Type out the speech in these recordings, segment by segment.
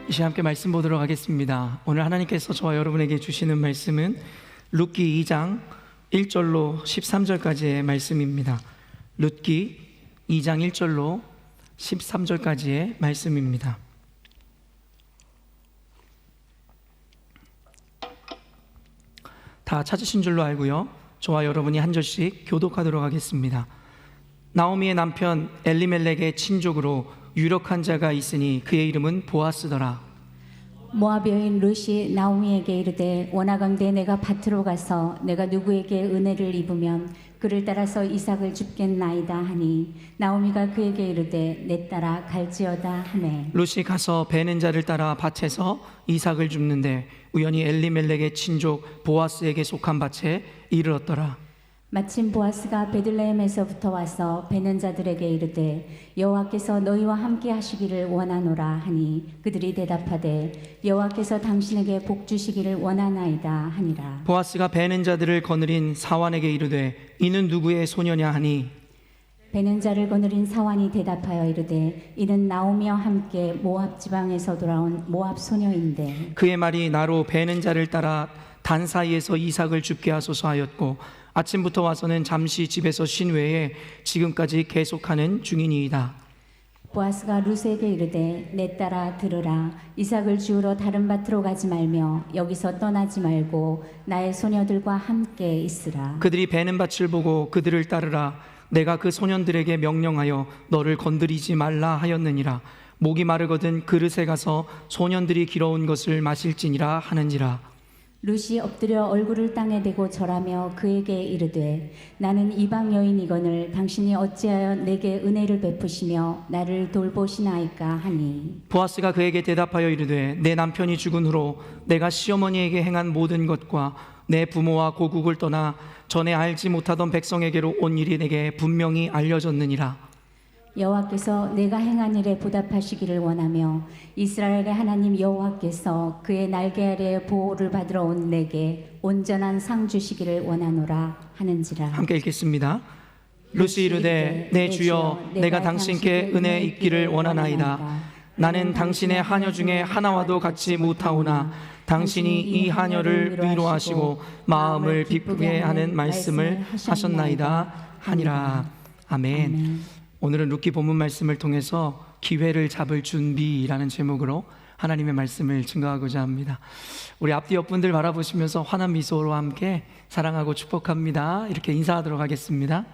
이제 함께 말씀 보도록 하겠습니다. 오늘 하나님께서 저와 여러분에게 주시는 말씀은 룻기 2장 1절로 13절까지의 말씀입니다. 룻기 2장 1절로 13절까지의 말씀입니다. 다 찾으신 줄로 알고요. 저와 여러분이 한 절씩 교독하도록 하겠습니다. 나오미의 남편 엘리멜렉의 친족으로 유력한 자가 있으니 그의 이름은 보아스더라. 모압 여인 룻이 나오미에게 이르되 원하건대 내가 밭으로 가서 내가 누구에게 은혜를 입으면 그를 따라서 이삭을 줍겠나이다 하니 나오미가 그에게 이르되 내 따라 갈지어다 하매 룻이 가서 베는 자를 따라 밭에서 이삭을 줍는데 우연히 엘리멜렉의 친족 보아스에게 속한 밭에 이르렀더라. 마침 보아스가 베들레헴에서부터 와서 베는 자들에게 이르되 여호와께서 너희와 함께 하시기를 원하노라 하니 그들이 대답하되 여호와께서 당신에게 복 주시기를 원하나이다 하니라. 보아스가 베는 자들을 거느린 사환에게 이르되 이는 누구의 소녀냐 하니 베는 자를 거느린 사환이 대답하여 이르되 이는 나오미와 함께 모압 지방에서 돌아온 모압 소녀인데 그의 말이 나로 베는 자를 따라 단 사이에서 이삭을 줍게 하소서 하였고 아침부터 와서는 잠시 집에서 쉰 외에 지금까지 계속하는 중이니이다. 보아스가 룻에게 이르되 내 따라 들으라. 이삭을 주우러 다른 밭으로 가지 말며 여기서 떠나지 말고 나의 소녀들과 함께 있으라. 그들이 베는 밭을 보고 그들을 따르라. 내가 그 소년들에게 명령하여 너를 건드리지 말라 하였느니라. 목이 마르거든 그릇에 가서 소년들이 길어온 것을 마실지니라 하는지라. 룻이 엎드려 얼굴을 땅에 대고 절하며 그에게 이르되 나는 이방 여인이거늘 당신이 어찌하여 내게 은혜를 베푸시며 나를 돌보시나이까 하니 보아스가 그에게 대답하여 이르되 내 남편이 죽은 후로 내가 시어머니에게 행한 모든 것과 내 부모와 고국을 떠나 전에 알지 못하던 백성에게로 온 일이 내게 분명히 알려졌느니라. 여호와께서 내가 행한 일에 보답하시기를 원하며 이스라엘의 하나님 여호와께서 그의 날개 아래에 보호를 받으러 온 내게 온전한 상 주시기를 원하노라 하는지라. 함께 읽겠습니다. 룻이 이르되 내 주여 내가 당신께 은혜 있기를 원하나이다. 나는 당신의 하녀 중에 하나와도 같이 못하오나 당신이 이 하녀를 위로하시고 마음을 기쁘게 하는 말씀을 하셨나이다 하니라. 아멘. 오늘은 룻기 본문 말씀을 통해서 기회를 잡을 준비라는 제목으로 하나님의 말씀을 증거하고자 합니다. 우리 앞뒤 옆분들 바라보시면서 환한 미소로 함께 사랑하고 축복합니다. 이렇게 인사하도록 하겠습니다.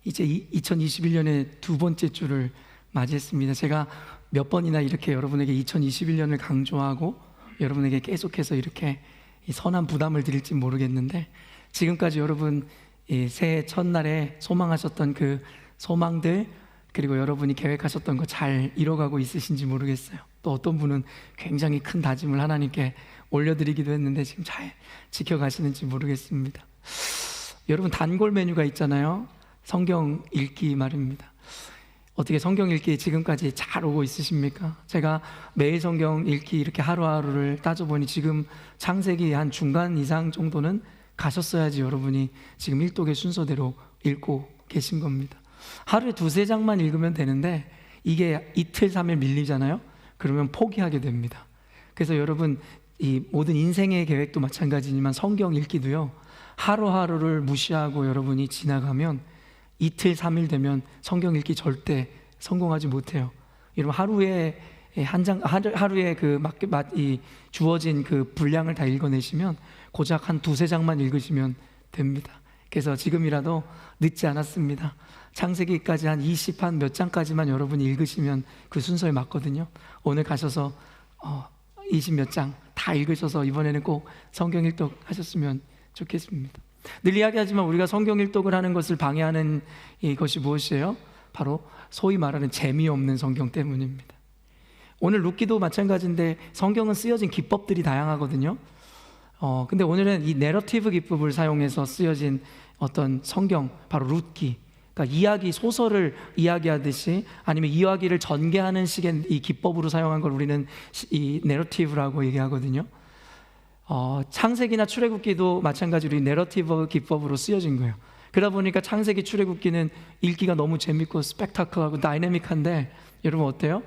이제 2021년의 두 번째 주를 맞이했습니다. 제가 몇 번이나 이렇게 여러분에게 2021년을 강조하고 여러분에게 계속해서 이렇게 이 선한 부담을 드릴지 모르겠는데 지금까지 여러분 이 새해 첫날에 소망하셨던 그 소망들 그리고 여러분이 계획하셨던 거 잘 이뤄가고 있으신지 모르겠어요. 또 어떤 분은 굉장히 큰 다짐을 하나님께 올려드리기도 했는데 지금 잘 지켜가시는지 모르겠습니다. 여러분 단골 메뉴가 있잖아요. 성경 읽기 말입니다. 어떻게 성경 읽기 지금까지 잘 오고 있으십니까? 제가 매일 성경 읽기 이렇게 하루하루를 따져보니 지금 창세기 한 중간 이상 정도는 가셨어야지 여러분이 지금 일독의 순서대로 읽고 계신 겁니다. 하루에 두세 장만 읽으면 되는데 이게 이틀, 3일 밀리잖아요? 그러면 포기하게 됩니다. 그래서 여러분 이 모든 인생의 계획도 마찬가지지만 성경 읽기도요 하루하루를 무시하고 여러분이 지나가면 이틀, 3일 되면 성경 읽기 절대 성공하지 못해요. 여러분 하루에 하루에 이 주어진 그 분량을 다 읽어내시면 고작 한 두세 장만 읽으시면 됩니다. 그래서 지금이라도 늦지 않았습니다. 창세기까지 한 20한 몇 장까지만 여러분이 읽으시면 그 순서에 맞거든요. 오늘 가셔서 20 몇 장 다 읽으셔서 이번에는 꼭 성경 일독 하셨으면 좋겠습니다. 늘 이야기하지만 우리가 성경 일독을 하는 것을 방해하는 이것이 무엇이에요? 바로 소위 말하는 재미없는 성경 때문입니다. 오늘 룻기도 마찬가지인데 성경은 쓰여진 기법들이 다양하거든요. 근데 오늘은 이 내러티브 기법을 사용해서 쓰여진 어떤 성경, 바로 룻기, 그러니까 이야기, 소설을 이야기하듯이 아니면 이야기를 전개하는 식의 이 기법으로 사용한 걸 우리는 이 내러티브라고 얘기하거든요. 창세기나 출애굽기도 마찬가지로 이 내러티브 기법으로 쓰여진 거예요. 그러다 보니까 창세기, 출애굽기는 읽기가 너무 재밌고 스펙타클하고 다이내믹한데 여러분 어때요?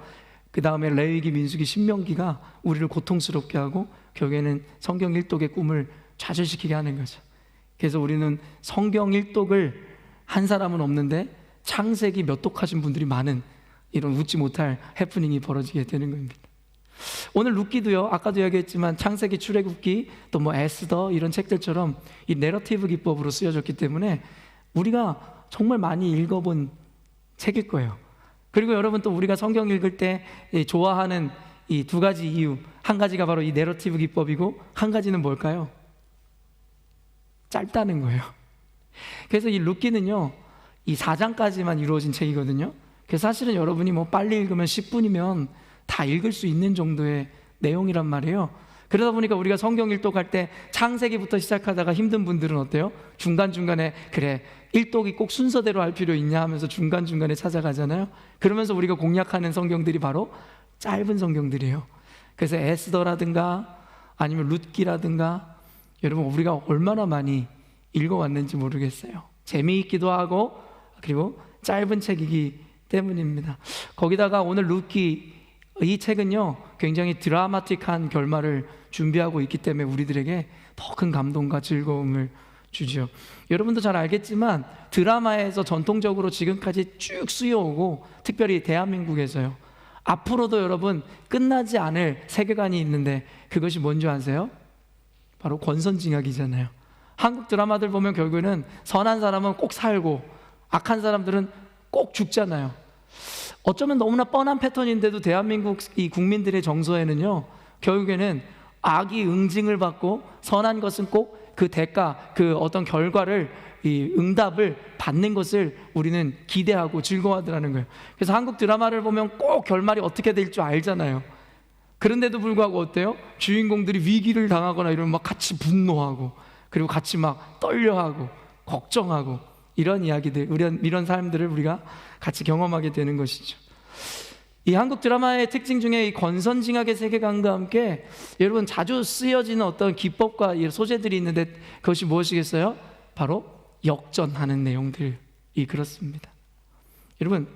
그 다음에 레위기, 민수기, 신명기가 우리를 고통스럽게 하고 결국에는 성경 일독의 꿈을 좌절시키게 하는 거죠. 그래서 우리는 성경 일독을 한 사람은 없는데 창세기 몇 독하신 분들이 많은 이런 웃지 못할 해프닝이 벌어지게 되는 겁니다. 오늘 룻기도요, 아까도 이야기했지만 창세기, 출애굽기, 또 뭐 에스더 이런 책들처럼 이 내러티브 기법으로 쓰여졌기 때문에 우리가 정말 많이 읽어본 책일 거예요. 그리고 여러분 또 우리가 성경 읽을 때 좋아하는 이 두 가지 이유, 한 가지가 바로 이 내러티브 기법이고 한 가지는 뭘까요? 짧다는 거예요. 그래서 이 룻기는요, 이 4장까지만 이루어진 책이거든요. 그래서 사실은 여러분이 뭐 빨리 읽으면 10분이면 다 읽을 수 있는 정도의 내용이란 말이에요. 그러다 보니까 우리가 성경 일독할 때 창세기부터 시작하다가 힘든 분들은 어때요? 중간중간에 그래, 일독이 꼭 순서대로 할 필요 있냐 하면서 중간중간에 찾아가잖아요. 그러면서 우리가 공략하는 성경들이 바로 짧은 성경들이에요. 그래서 에스더라든가 아니면 룻기라든가 여러분 우리가 얼마나 많이 읽어왔는지 모르겠어요. 재미있기도 하고 그리고 짧은 책이기 때문입니다. 거기다가 오늘 룻기 이 책은요 굉장히 드라마틱한 결말을 준비하고 있기 때문에 우리들에게 더 큰 감동과 즐거움을 주죠. 여러분도 잘 알겠지만 드라마에서 전통적으로 지금까지 쭉 쓰여오고 특별히 대한민국에서요 앞으로도 여러분 끝나지 않을 세계관이 있는데 그것이 뭔지 아세요? 바로 권선징악이잖아요. 한국 드라마들 보면 결국에는 선한 사람은 꼭 살고 악한 사람들은 꼭 죽잖아요. 어쩌면 너무나 뻔한 패턴인데도 대한민국 이 국민들의 정서에는요 결국에는 악이 응징을 받고 선한 것은 꼭 그 대가, 그 어떤 결과를 이 응답을 받는 것을 우리는 기대하고 즐거워하더라는 거예요. 그래서 한국 드라마를 보면 꼭 결말이 어떻게 될 줄 알잖아요. 그런데도 불구하고 어때요? 주인공들이 위기를 당하거나 이러면 막 같이 분노하고 그리고 같이 막 떨려하고 걱정하고 이런 이야기들, 이런 삶들을 우리가 같이 경험하게 되는 것이죠. 이 한국 드라마의 특징 중에 이 권선징악의 세계관과 함께 여러분 자주 쓰여지는 어떤 기법과 소재들이 있는데 그것이 무엇이겠어요? 바로 역전하는 내용들이 그렇습니다. 여러분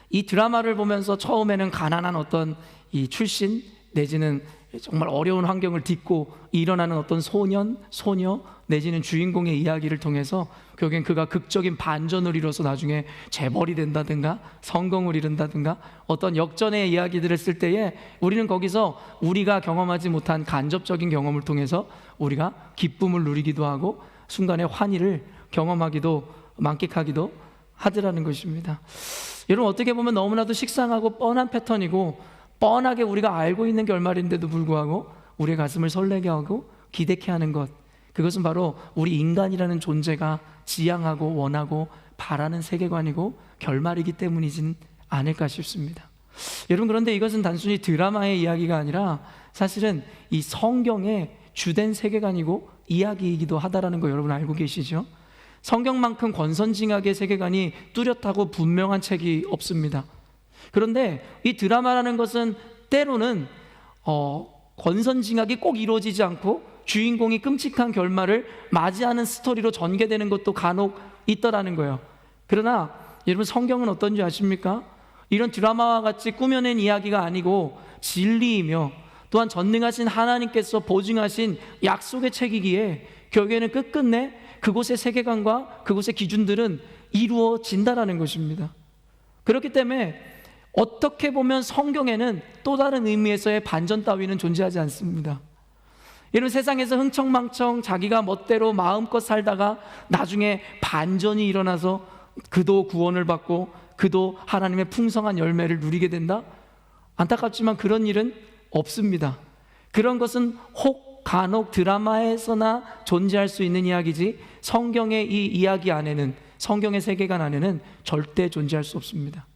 이 드라마를 보면서 처음에는 가난한 어떤 이 출신 내지는 정말 어려운 환경을 딛고 일어나는 어떤 소년, 소녀 내지는 주인공의 이야기를 통해서 결국엔 그가 극적인 반전을 이뤄서 나중에 재벌이 된다든가 성공을 이룬다든가 어떤 역전의 이야기들을 쓸 때에 우리는 거기서 우리가 경험하지 못한 간접적인 경험을 통해서 우리가 기쁨을 누리기도 하고 순간의 환희를 경험하기도 만끽하기도 하더라는 것입니다. 여러분 어떻게 보면 너무나도 식상하고 뻔한 패턴이고 뻔하게 우리가 알고 있는 결말인데도 불구하고 우리의 가슴을 설레게 하고 기대케 하는 것, 그것은 바로 우리 인간이라는 존재가 지향하고 원하고 바라는 세계관이고 결말이기 때문이진 않을까 싶습니다. 여러분 그런데 이것은 단순히 드라마의 이야기가 아니라 사실은 이 성경의 주된 세계관이고 이야기이기도 하다라는 거 여러분 알고 계시죠? 성경만큼 권선징악의 세계관이 뚜렷하고 분명한 책이 없습니다. 그런데 이 드라마라는 것은 때로는 권선징악이 꼭 이루어지지 않고 주인공이 끔찍한 결말을 맞이하는 스토리로 전개되는 것도 간혹 있더라는 거예요. 그러나 여러분 성경은 어떤지 아십니까? 이런 드라마와 같이 꾸며낸 이야기가 아니고 진리이며 또한 전능하신 하나님께서 보증하신 약속의 책이기에 결국에는 끝끝내 그곳의 세계관과 그곳의 기준들은 이루어진다라는 것입니다. 그렇기 때문에 어떻게 보면 성경에는 또 다른 의미에서의 반전 따위는 존재하지 않습니다. 이런 세상에서 흥청망청 자기가 멋대로 마음껏 살다가 나중에 반전이 일어나서 그도 구원을 받고 그도 하나님의 풍성한 열매를 누리게 된다? 안타깝지만 그런 일은 없습니다. 그런 것은 혹 간혹 드라마에서나 존재할 수 있는 이야기지 성경의 이 이야기 안에는, 성경의 세계관 안에는 절대 존재할 수 없습니다.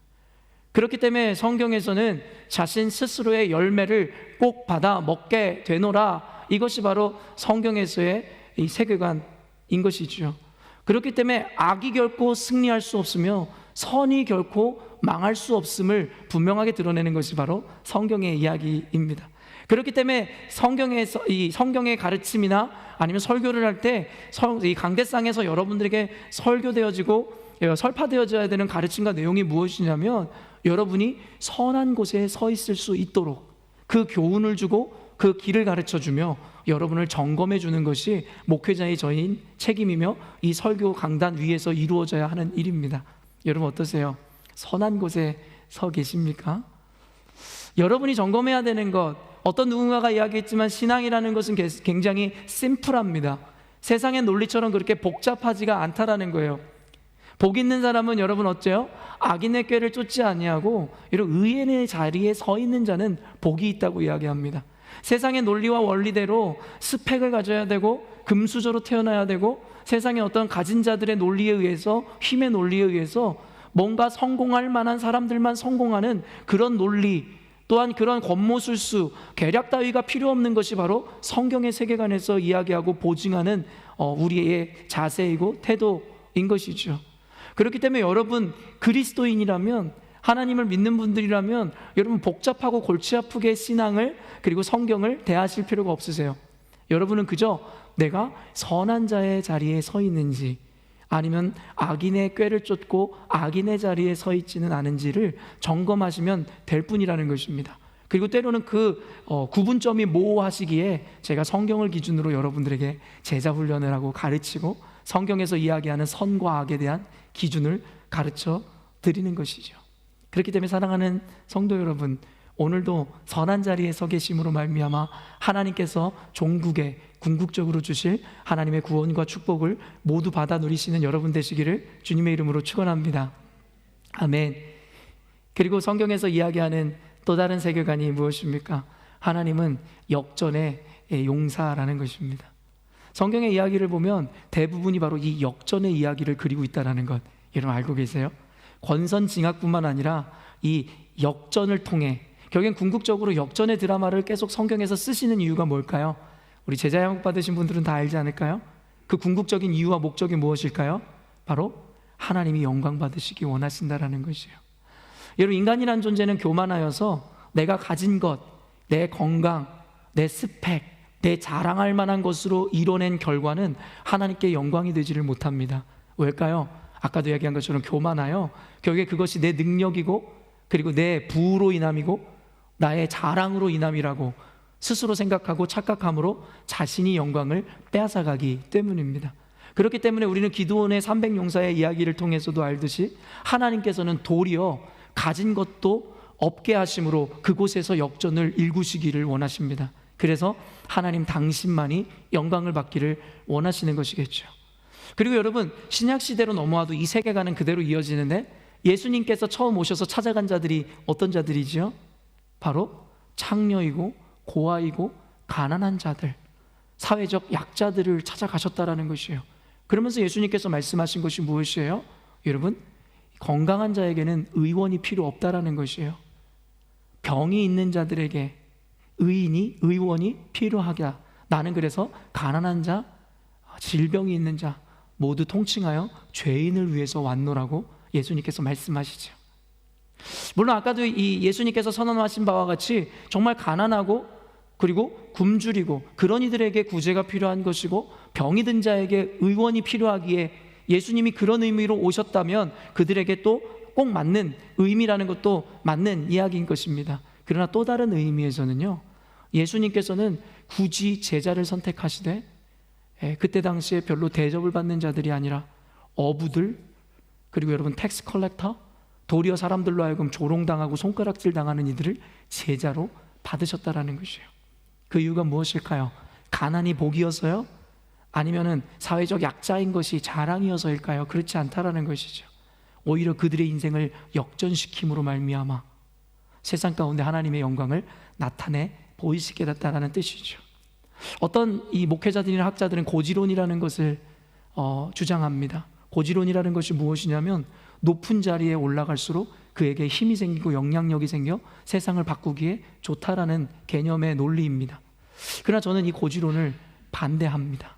그렇기 때문에 성경에서는 자신 스스로의 열매를 꼭 받아 먹게 되노라, 이것이 바로 성경에서의 이 세계관인 것이죠. 그렇기 때문에 악이 결코 승리할 수 없으며 선이 결코 망할 수 없음을 분명하게 드러내는 것이 바로 성경의 이야기입니다. 그렇기 때문에 성경의 가르침이나 아니면 설교를 할 때 이 강대상에서 여러분들에게 설파되어져야 되는 가르침과 내용이 무엇이냐면, 여러분이 선한 곳에 서 있을 수 있도록 그 교훈을 주고 그 길을 가르쳐주며 여러분을 점검해 주는 것이 목회자의 저희인 책임이며 이 설교 강단 위에서 이루어져야 하는 일입니다. 여러분 어떠세요? 선한 곳에 서 계십니까? 여러분이 점검해야 되는 것, 어떤 누군가가 이야기했지만 신앙이라는 것은 굉장히 심플합니다. 세상의 논리처럼 그렇게 복잡하지가 않다라는 거예요. 복 있는 사람은 여러분 어째요? 악인의 꾀를 쫓지 아니하고 이런 의인의 자리에 서 있는 자는 복이 있다고 이야기합니다. 세상의 논리와 원리대로 스펙을 가져야 되고 금수저로 태어나야 되고 세상의 어떤 가진 자들의 논리에 의해서, 힘의 논리에 의해서 뭔가 성공할 만한 사람들만 성공하는 그런 논리, 또한 그런 권모술수, 계략 따위가 필요 없는 것이 바로 성경의 세계관에서 이야기하고 보증하는 우리의 자세이고 태도인 것이죠. 그렇기 때문에 여러분 그리스도인이라면, 하나님을 믿는 분들이라면 여러분 복잡하고 골치 아프게 신앙을 그리고 성경을 대하실 필요가 없으세요. 여러분은 그저 내가 선한 자의 자리에 서 있는지 아니면 악인의 꾀를 쫓고 악인의 자리에 서 있지는 않은지를 점검하시면 될 뿐이라는 것입니다. 그리고 때로는 그 구분점이 모호하시기에 제가 성경을 기준으로 여러분들에게 제자 훈련을 하고 가르치고 성경에서 이야기하는 선과 악에 대한 기준을 가르쳐 드리는 것이죠. 그렇기 때문에 사랑하는 성도 여러분, 오늘도 선한 자리에 서 계심으로 말미암아 하나님께서 종국에 궁극적으로 주실 하나님의 구원과 축복을 모두 받아 누리시는 여러분 되시기를 주님의 이름으로 축원합니다. 아멘. 그리고 성경에서 이야기하는 또 다른 세계관이 무엇입니까? 하나님은 역전의 용사라는 것입니다. 성경의 이야기를 보면 대부분이 바로 이 역전의 이야기를 그리고 있다는 것, 여러분 알고 계세요? 권선징악뿐만 아니라 이 역전을 통해 결국엔 궁극적으로 역전의 드라마를 계속 성경에서 쓰시는 이유가 뭘까요? 우리 제자 양육 받으신 분들은 다 알지 않을까요? 그 궁극적인 이유와 목적이 무엇일까요? 바로 하나님이 영광 받으시기 원하신다라는 것이에요. 여러분, 인간이란 존재는 교만하여서 내가 가진 것, 내 건강, 내 스펙, 내 자랑할 만한 것으로 이뤄낸 결과는 하나님께 영광이 되지를 못합니다. 왜일까요? 아까도 이야기한 것처럼 교만하여 결국에 그것이 내 능력이고 그리고 내 부로 인함이고 나의 자랑으로 인함이라고 스스로 생각하고 착각함으로 자신이 영광을 빼앗아가기 때문입니다. 그렇기 때문에 우리는 기드온의 300용사의 이야기를 통해서도 알듯이 하나님께서는 도리어 가진 것도 없게 하심으로 그곳에서 역전을 일구시기를 원하십니다. 그래서 하나님 당신만이 영광을 받기를 원하시는 것이겠죠. 그리고 여러분, 신약시대로 넘어와도 이 세계관은 그대로 이어지는데, 예수님께서 처음 오셔서 찾아간 자들이 어떤 자들이지요? 바로 창녀이고 고아이고 가난한 자들, 사회적 약자들을 찾아가셨다라는 것이에요. 그러면서 예수님께서 말씀하신 것이 무엇이에요? 여러분, 건강한 자에게는 의원이 필요 없다라는 것이에요. 병이 있는 자들에게 의원이 필요하다. 나는 그래서 가난한 자, 질병이 있는 자 모두 통칭하여 죄인을 위해서 왔노라고 예수님께서 말씀하시죠. 물론 아까도 이 예수님께서 선언하신 바와 같이 정말 가난하고 그리고 굶주리고 그런 이들에게 구제가 필요한 것이고 병이 든 자에게 의원이 필요하기에 예수님이 그런 의미로 오셨다면 그들에게 또 꼭 맞는 의미라는 것도 맞는 이야기인 것입니다. 그러나 또 다른 의미에서는요, 예수님께서는 굳이 제자를 선택하시되 그때 당시에 별로 대접을 받는 자들이 아니라 어부들, 그리고 여러분 텍스 컬렉터, 도리어 사람들로 하여금 조롱당하고 손가락질 당하는 이들을 제자로 받으셨다라는 것이에요. 그 이유가 무엇일까요? 가난이 복이어서요? 아니면은 사회적 약자인 것이 자랑이어서일까요? 그렇지 않다라는 것이죠. 오히려 그들의 인생을 역전시킴으로 말미암아 세상 가운데 하나님의 영광을 나타내 보이시게 됐다라는 뜻이죠. 어떤 이 목회자들이나 학자들은 고지론이라는 것을 주장합니다. 고지론이라는 것이 무엇이냐면 높은 자리에 올라갈수록 그에게 힘이 생기고 영향력이 생겨 세상을 바꾸기에 좋다라는 개념의 논리입니다. 그러나 저는 이 고지론을 반대합니다.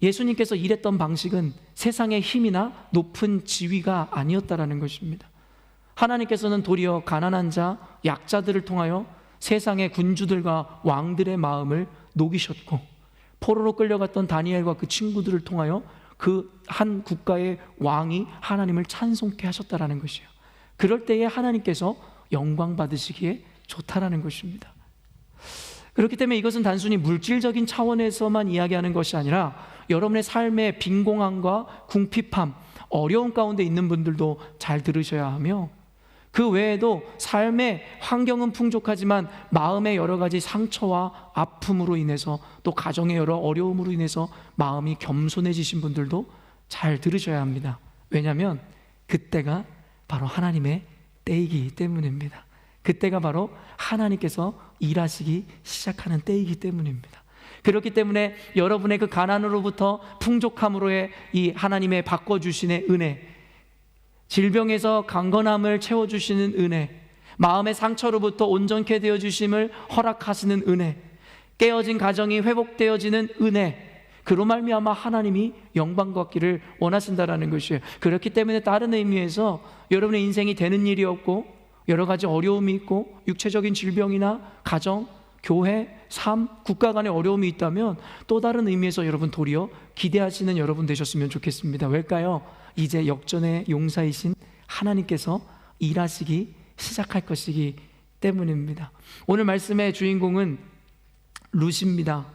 예수님께서 일했던 방식은 세상의 힘이나 높은 지위가 아니었다라는 것입니다. 하나님께서는 도리어 가난한 자, 약자들을 통하여 세상의 군주들과 왕들의 마음을 녹이셨고, 포로로 끌려갔던 다니엘과 그 친구들을 통하여 그 한 국가의 왕이 하나님을 찬송케 하셨다라는 것이에요. 그럴 때에 하나님께서 영광 받으시기에 좋다라는 것입니다. 그렇기 때문에 이것은 단순히 물질적인 차원에서만 이야기하는 것이 아니라 여러분의 삶의 빈공함과 궁핍함, 어려움 가운데 있는 분들도 잘 들으셔야 하며, 그 외에도 삶의 환경은 풍족하지만 마음의 여러 가지 상처와 아픔으로 인해서, 또 가정의 여러 어려움으로 인해서 마음이 겸손해지신 분들도 잘 들으셔야 합니다. 왜냐하면 그때가 바로 하나님의 때이기 때문입니다. 그때가 바로 하나님께서 일하시기 시작하는 때이기 때문입니다. 그렇기 때문에 여러분의 그 가난으로부터 풍족함으로의 이 하나님의 바꿔주시는 은혜, 질병에서 강건함을 채워주시는 은혜, 마음의 상처로부터 온전케 되어주심을 허락하시는 은혜, 깨어진 가정이 회복되어지는 은혜, 그로 말미암아 하나님이 영광 받기를 원하신다라는 것이에요. 그렇기 때문에 다른 의미에서 여러분의 인생이 되는 일이 없고 여러 가지 어려움이 있고 육체적인 질병이나 가정, 교회, 삶, 국가 간의 어려움이 있다면 또 다른 의미에서 여러분 도리어 기대하시는 여러분 되셨으면 좋겠습니다. 왜일까요? 이제 역전의 용사이신 하나님께서 일하시기 시작할 것이기 때문입니다. 오늘 말씀의 주인공은 룻입니다.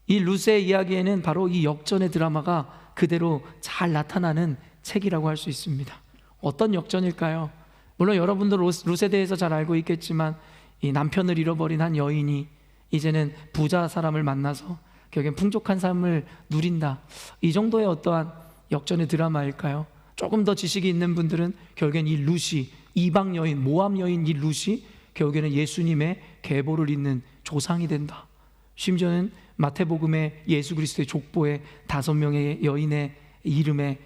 이 룻의 이야기에는 바로 이 역전의 드라마가 그대로 잘 나타나는 책이라고 할 수 있습니다. 어떤 역전일까요? 물론 여러분도 룻에 대해서 잘 알고 있겠지만, 이 남편을 잃어버린 한 여인이 이제는 부자 사람을 만나서 결국엔 풍족한 삶을 누린다, 이 정도의 어떠한 역전의 드라마일까요? 조금 더 지식이 있는 분들은 결국엔 이 룻이, 이방 여인, 모압 여인 이 룻이 결국에는 예수님의 계보를 잇는 조상이 된다. 심지어는 마태복음의 예수 그리스도의 족보에 5명의 여인의 이름에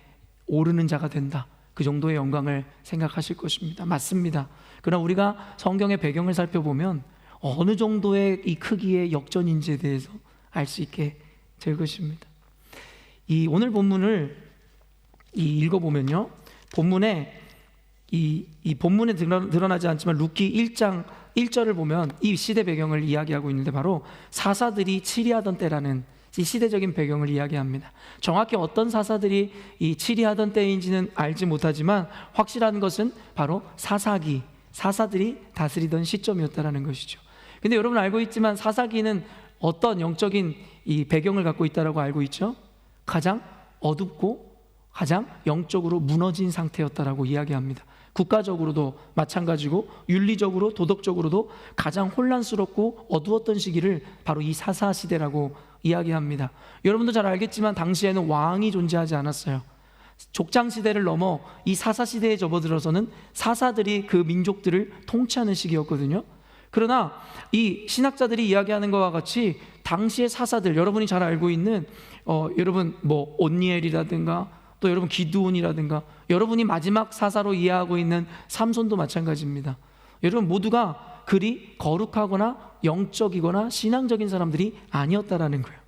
오르는 자가 된다. 그 정도의 영광을 생각하실 것입니다. 맞습니다. 그러나 우리가 성경의 배경을 살펴보면 어느 정도의 이 크기의 역전인지에 대해서 알 수 있게 될 것입니다. 이 오늘 본문을 읽어보면요, 본문에 이 본문에 드러나지 않지만 룻기 1장 1절을 보면 이 시대 배경을 이야기하고 있는데, 바로 사사들이 치리하던 때라는 이 시대적인 배경을 이야기합니다. 정확히 어떤 사사들이 이 치리하던 때인지는 알지 못하지만 확실한 것은 바로 사사들이 다스리던 시점이었다라는 것이죠. 근데 여러분 알고 있지만 사사기는 어떤 영적인 이 배경을 갖고 있다라고 알고 있죠? 가장 어둡고 가장 영적으로 무너진 상태였다라고 이야기합니다. 국가적으로도 마찬가지고 윤리적으로 도덕적으로도 가장 혼란스럽고 어두웠던 시기를 바로 이 사사 시대라고 이야기합니다. 여러분도 잘 알겠지만 당시에는 왕이 존재하지 않았어요. 족장 시대를 넘어 이 사사 시대에 접어들어서는 사사들이 그 민족들을 통치하는 시기였거든요. 그러나 이 신학자들이 이야기하는 것과 같이 당시의 사사들, 여러분이 잘 알고 있는 여러분 뭐 온니엘이라든가 또 여러분 기드온이라든가, 여러분이 마지막 사사로 이해하고 있는 삼손도 마찬가지입니다. 여러분 모두가 그리 거룩하거나 영적이거나 신앙적인 사람들이 아니었다라는 거예요.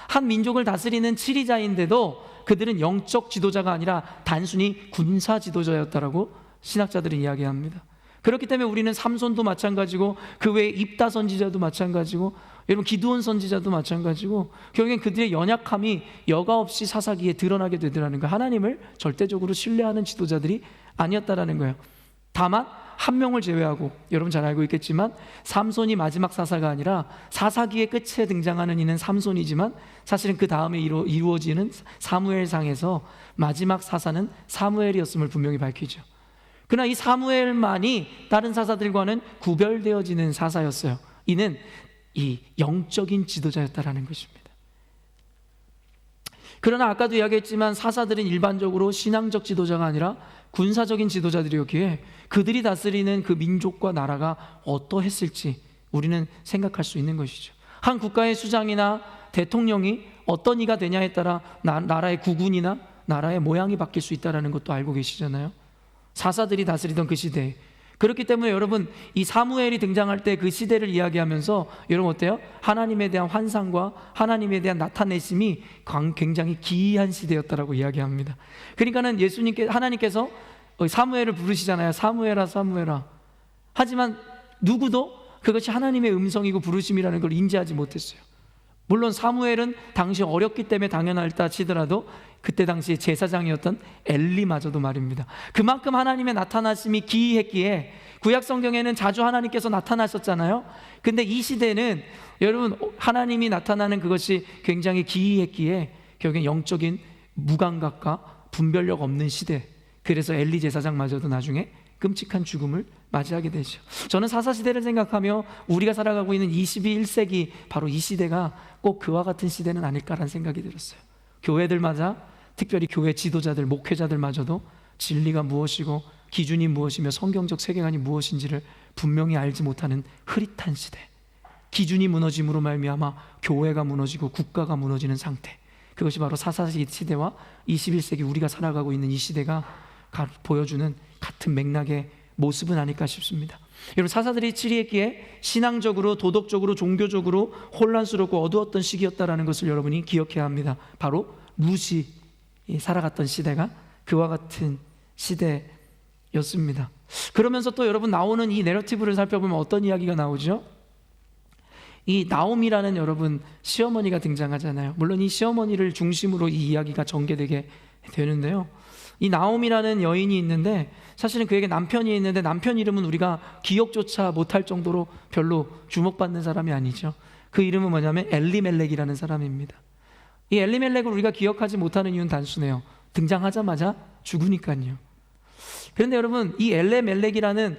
한 민족을 다스리는 치리자인데도 그들은 영적 지도자가 아니라 단순히 군사 지도자였다라고 신학자들은 이야기합니다. 그렇기 때문에 우리는 삼손도 마찬가지고 그 외에 입다 선지자도 마찬가지고 여러분 기드온 선지자도 마찬가지고 결국엔 그들의 연약함이 여과 없이 사사기에 드러나게 되더라는 거예요. 하나님을 절대적으로 신뢰하는 지도자들이 아니었다라는 거예요. 다만 한 명을 제외하고 여러분 잘 알고 있겠지만 삼손이 마지막 사사가 아니라 사사기의 끝에 등장하는 이는 삼손이지만 사실은 그 다음에 이루어지는 사무엘상에서 마지막 사사는 사무엘이었음을 분명히 밝히죠. 그러나 이 사무엘만이 다른 사사들과는 구별되어지는 사사였어요. 이는 이 영적인 지도자였다라는 것입니다. 그러나 아까도 이야기했지만 사사들은 일반적으로 신앙적 지도자가 아니라 군사적인 지도자들이었기에 그들이 다스리는 그 민족과 나라가 어떠했을지 우리는 생각할 수 있는 것이죠. 한 국가의 수장이나 대통령이 어떤 이가 되냐에 따라 나라의 국운이나 나라의 모양이 바뀔 수 있다는 것도 알고 계시잖아요. 사사들이 다스리던 그 시대에. 그렇기 때문에 여러분 이 사무엘이 등장할 때 그 시대를 이야기하면서 여러분 어때요? 하나님에 대한 환상과 하나님에 대한 나타내심이 굉장히 기이한 시대였다라고 이야기합니다. 그러니까는 하나님께서 사무엘을 부르시잖아요. 사무엘아 사무엘아. 하지만 누구도 그것이 하나님의 음성이고 부르심이라는 걸 인지하지 못했어요. 물론 사무엘은 당시 어렸기 때문에 당연하다 치더라도 그때 당시 제사장이었던 엘리마저도 말입니다. 그만큼 하나님의 나타나심이 기이했기에 구약 성경에는 자주 하나님께서 나타나셨잖아요. 근데 이 시대는 여러분 하나님이 나타나는 그것이 굉장히 기이했기에 결국엔 영적인 무감각과 분별력 없는 시대, 그래서 엘리 제사장마저도 나중에 끔찍한 죽음을 맞이하게 되죠. 저는 사사시대를 생각하며 우리가 살아가고 있는 21세기 바로 이 시대가 꼭 그와 같은 시대는 아닐까라는 생각이 들었어요. 교회들마다, 특별히 교회 지도자들, 목회자들마저도 진리가 무엇이고 기준이 무엇이며 성경적 세계관이 무엇인지를 분명히 알지 못하는 흐릿한 시대, 기준이 무너짐으로 말미암아 교회가 무너지고 국가가 무너지는 상태, 그것이 바로 사사시대와 21세기 우리가 살아가고 있는 이 시대가 보여주는 같은 맥락의 모습은 아닐까 싶습니다. 여러분, 사사들이 치리했기에 신앙적으로, 도덕적으로, 종교적으로 혼란스럽고 어두웠던 시기였다라는 것을 여러분이 기억해야 합니다. 바로 룻이 살아갔던 시대가 그와 같은 시대였습니다. 그러면서 또 여러분 나오는 이 내러티브를 살펴보면 어떤 이야기가 나오죠? 이 나옴이라는 여러분 시어머니가 등장하잖아요. 물론 이 시어머니를 중심으로 이 이야기가 전개되게 되는데요, 이 나옴이라는 여인이 있는데 사실은 그에게 남편이 있는데 남편 이름은 우리가 기억조차 못할 정도로 별로 주목받는 사람이 아니죠. 그 이름은 뭐냐면 엘리멜렉이라는 사람입니다. 이 엘리멜렉을 우리가 기억하지 못하는 이유는 단순해요. 등장하자마자 죽으니까요. 그런데 여러분, 이 엘리멜렉이라는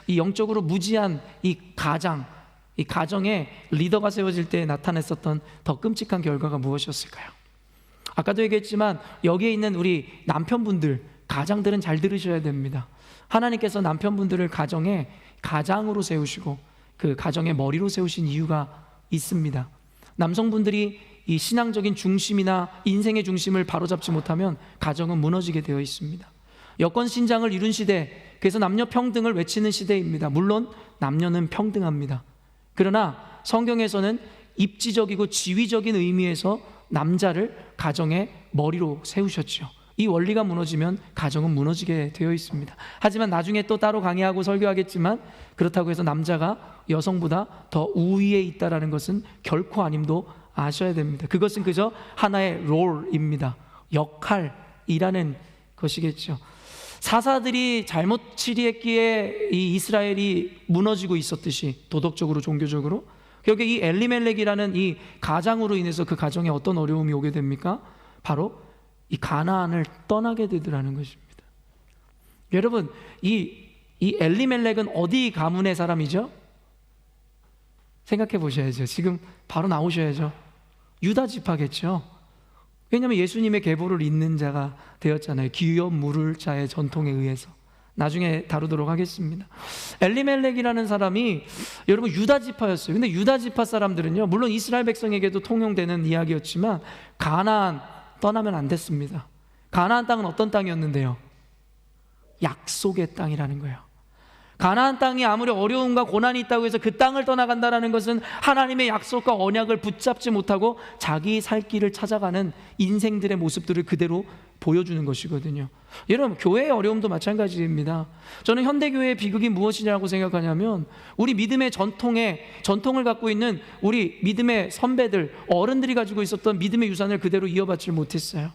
이 영적으로 무지한 이 가정에 리더가 세워질 때 나타났었던 더 끔찍한 결과가 무엇이었을까요? 아까도 얘기했지만 여기에 있는 우리 남편분들, 가장들은 잘 들으셔야 됩니다. 하나님께서 남편분들을 가장으로 세우시고 그 가정의 머리로 세우신 이유가 있습니다. 남성분들이 이 신앙적인 중심이나 인생의 중심을 바로잡지 못하면 가정은 무너지게 되어 있습니다. 여권 신장을 이룬 시대, 그래서 남녀 평등을 외치는 시대입니다. 물론 남녀는 평등합니다. 그러나 성경에서는 입지적이고 지위적인 의미에서 남자를 가정의 머리로 세우셨죠. 이 원리가 무너지면 가정은 무너지게 되어 있습니다. 하지만 나중에 또 따로 강의하고 설교하겠지만 그렇다고 해서 남자가 여성보다 더 우위에 있다는 것은 결코 아님도 아셔야 됩니다. 그것은 그저 하나의 롤입니다. 역할이라는 것이겠죠. 사사들이 잘못 치리했기에 이 이스라엘이 무너지고 있었듯이 도덕적으로, 종교적으로, 결국에 이 엘리멜렉이라는 이 가장으로 인해서 그 가정에 어떤 어려움이 오게 됩니까? 바로 이 가나안을 떠나게 되더라는 것입니다. 여러분, 이 엘리멜렉은 어디 가문의 사람이죠? 생각해 보셔야죠. 지금 바로 나오셔야죠. 유다 지파겠죠. 왜냐하면 예수님의 계보를 잇는 자가 되었잖아요. 기업 물을 자의 전통에 의해서. 나중에 다루도록 하겠습니다. 엘리멜렉이라는 사람이 여러분 유다 지파였어요. 근데 유다 지파 사람들은요, 물론 이스라엘 백성에게도 통용되는 이야기였지만 가나안 떠나면 안 됐습니다. 가나안 땅은 어떤 땅이었는데요? 약속의 땅이라는 거예요. 가나안 땅이 아무리 어려움과 고난이 있다고 해서 그 땅을 떠나간다는 것은 하나님의 약속과 언약을 붙잡지 못하고 자기 살 길을 찾아가는 인생들의 모습들을 그대로 보여주는 것이거든요. 여러분, 교회의 어려움도 마찬가지입니다. 저는 현대교회의 비극이 무엇이냐고 생각하냐면 우리 믿음의 전통을 갖고 있는 우리 믿음의 선배들, 어른들이 가지고 있었던 믿음의 유산을 그대로 이어받지 못했어요.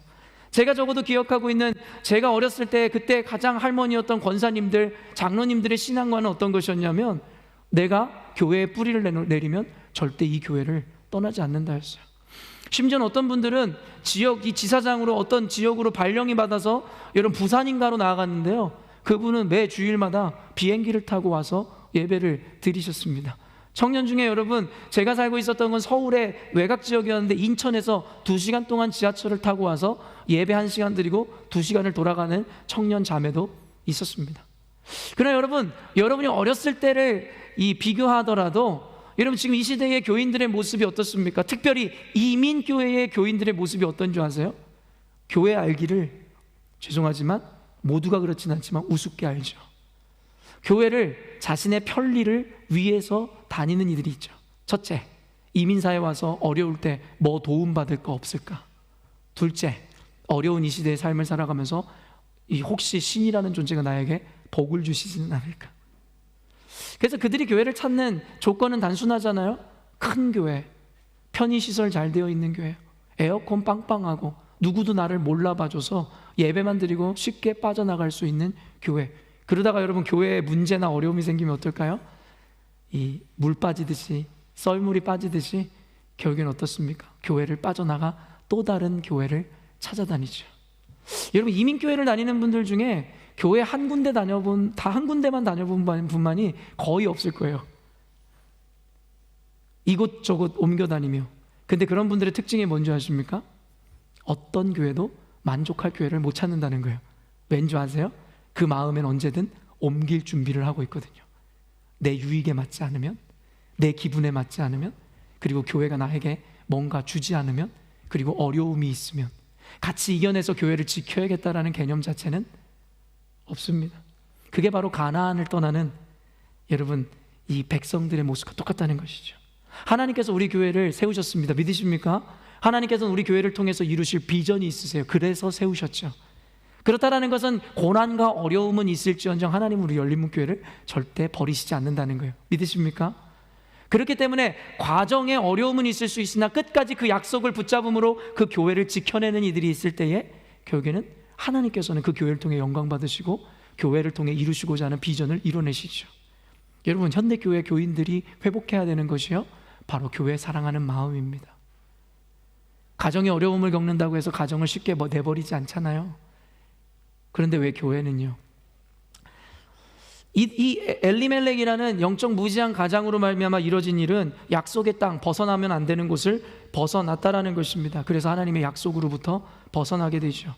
제가 적어도 기억하고 있는, 제가 어렸을 때 그때 가장 할머니였던 권사님들, 장로님들의 신앙관은 어떤 것이었냐면 내가 교회에 뿌리를 내리면 절대 이 교회를 떠나지 않는다였어요. 심지어는 어떤 분들은 이 지사장으로 어떤 지역으로 발령이 받아서 여러분 부산인가로 나아갔는데요, 그분은 매 주일마다 비행기를 타고 와서 예배를 드리셨습니다. 청년 중에 여러분, 제가 살고 있었던 건 서울의 외곽 지역이었는데 인천에서 2시간 동안 지하철을 타고 와서 예배 1시간 드리고 2시간을 돌아가는 청년 자매도 있었습니다. 그러나 여러분이 어렸을 때를 비교하더라도 여러분 지금 이 시대의 교인들의 모습이 어떻습니까? 특별히 이민교회의 교인들의 모습이 어떤 줄 아세요? 교회 알기를, 죄송하지만 모두가 그렇진 않지만 우습게 알죠. 교회를 자신의 편리를 위해서 다니는 이들이 있죠. 첫째, 이민사에 와서 어려울 때 뭐 도움받을 거 없을까? 둘째, 어려운 이 시대의 삶을 살아가면서 혹시 신이라는 존재가 나에게 복을 주시지는 않을까? 그래서 그들이 교회를 찾는 조건은 단순하잖아요. 큰 교회, 편의시설 잘 되어 있는 교회, 에어컨 빵빵하고 누구도 나를 몰라봐줘서 예배만 드리고 쉽게 빠져나갈 수 있는 교회. 그러다가 여러분 교회에 문제나 어려움이 생기면 어떨까요? 이 물 빠지듯이, 썰물이 빠지듯이 결국엔 어떻습니까? 교회를 빠져나가 또 다른 교회를 찾아다니죠. 여러분 이민교회를 다니는 분들 중에 교회 한 군데 다녀본, 다 한 군데만 다녀본 분만이 거의 없을 거예요. 이곳저곳 옮겨 다니며. 근데 그런 분들의 특징이 뭔지 아십니까? 어떤 교회도 만족할 교회를 못 찾는다는 거예요. 왠지 아세요? 그 마음엔 언제든 옮길 준비를 하고 있거든요. 내 유익에 맞지 않으면, 내 기분에 맞지 않으면, 그리고 교회가 나에게 뭔가 주지 않으면, 그리고 어려움이 있으면 같이 이겨내서 교회를 지켜야겠다라는 개념 자체는 없습니다. 그게 바로 가나안을 떠나는 여러분 이 백성들의 모습과 똑같다는 것이죠. 하나님께서 우리 교회를 세우셨습니다. 믿으십니까? 하나님께서는 우리 교회를 통해서 이루실 비전이 있으세요. 그래서 세우셨죠. 그렇다라는 것은 고난과 어려움은 있을지언정 하나님은 우리 열린문교회를 절대 버리시지 않는다는 거예요. 믿으십니까? 그렇기 때문에 과정에 어려움은 있을 수 있으나 끝까지 그 약속을 붙잡음으로 그 교회를 지켜내는 이들이 있을 때에 결국에는 하나님께서는 그 교회를 통해 영광 받으시고 교회를 통해 이루시고자 하는 비전을 이뤄내시죠. 여러분 현대교회 교인들이 회복해야 되는 것이요 바로 교회 사랑하는 마음입니다. 가정에 어려움을 겪는다고 해서 가정을 쉽게 내버리지 않잖아요. 그런데 왜 교회는요? 이 엘리멜렉이라는 영적 무지한 가장으로 말미암아 이뤄진 일은 약속의 땅, 벗어나면 안 되는 곳을 벗어났다라는 것입니다. 그래서 하나님의 약속으로부터 벗어나게 되죠.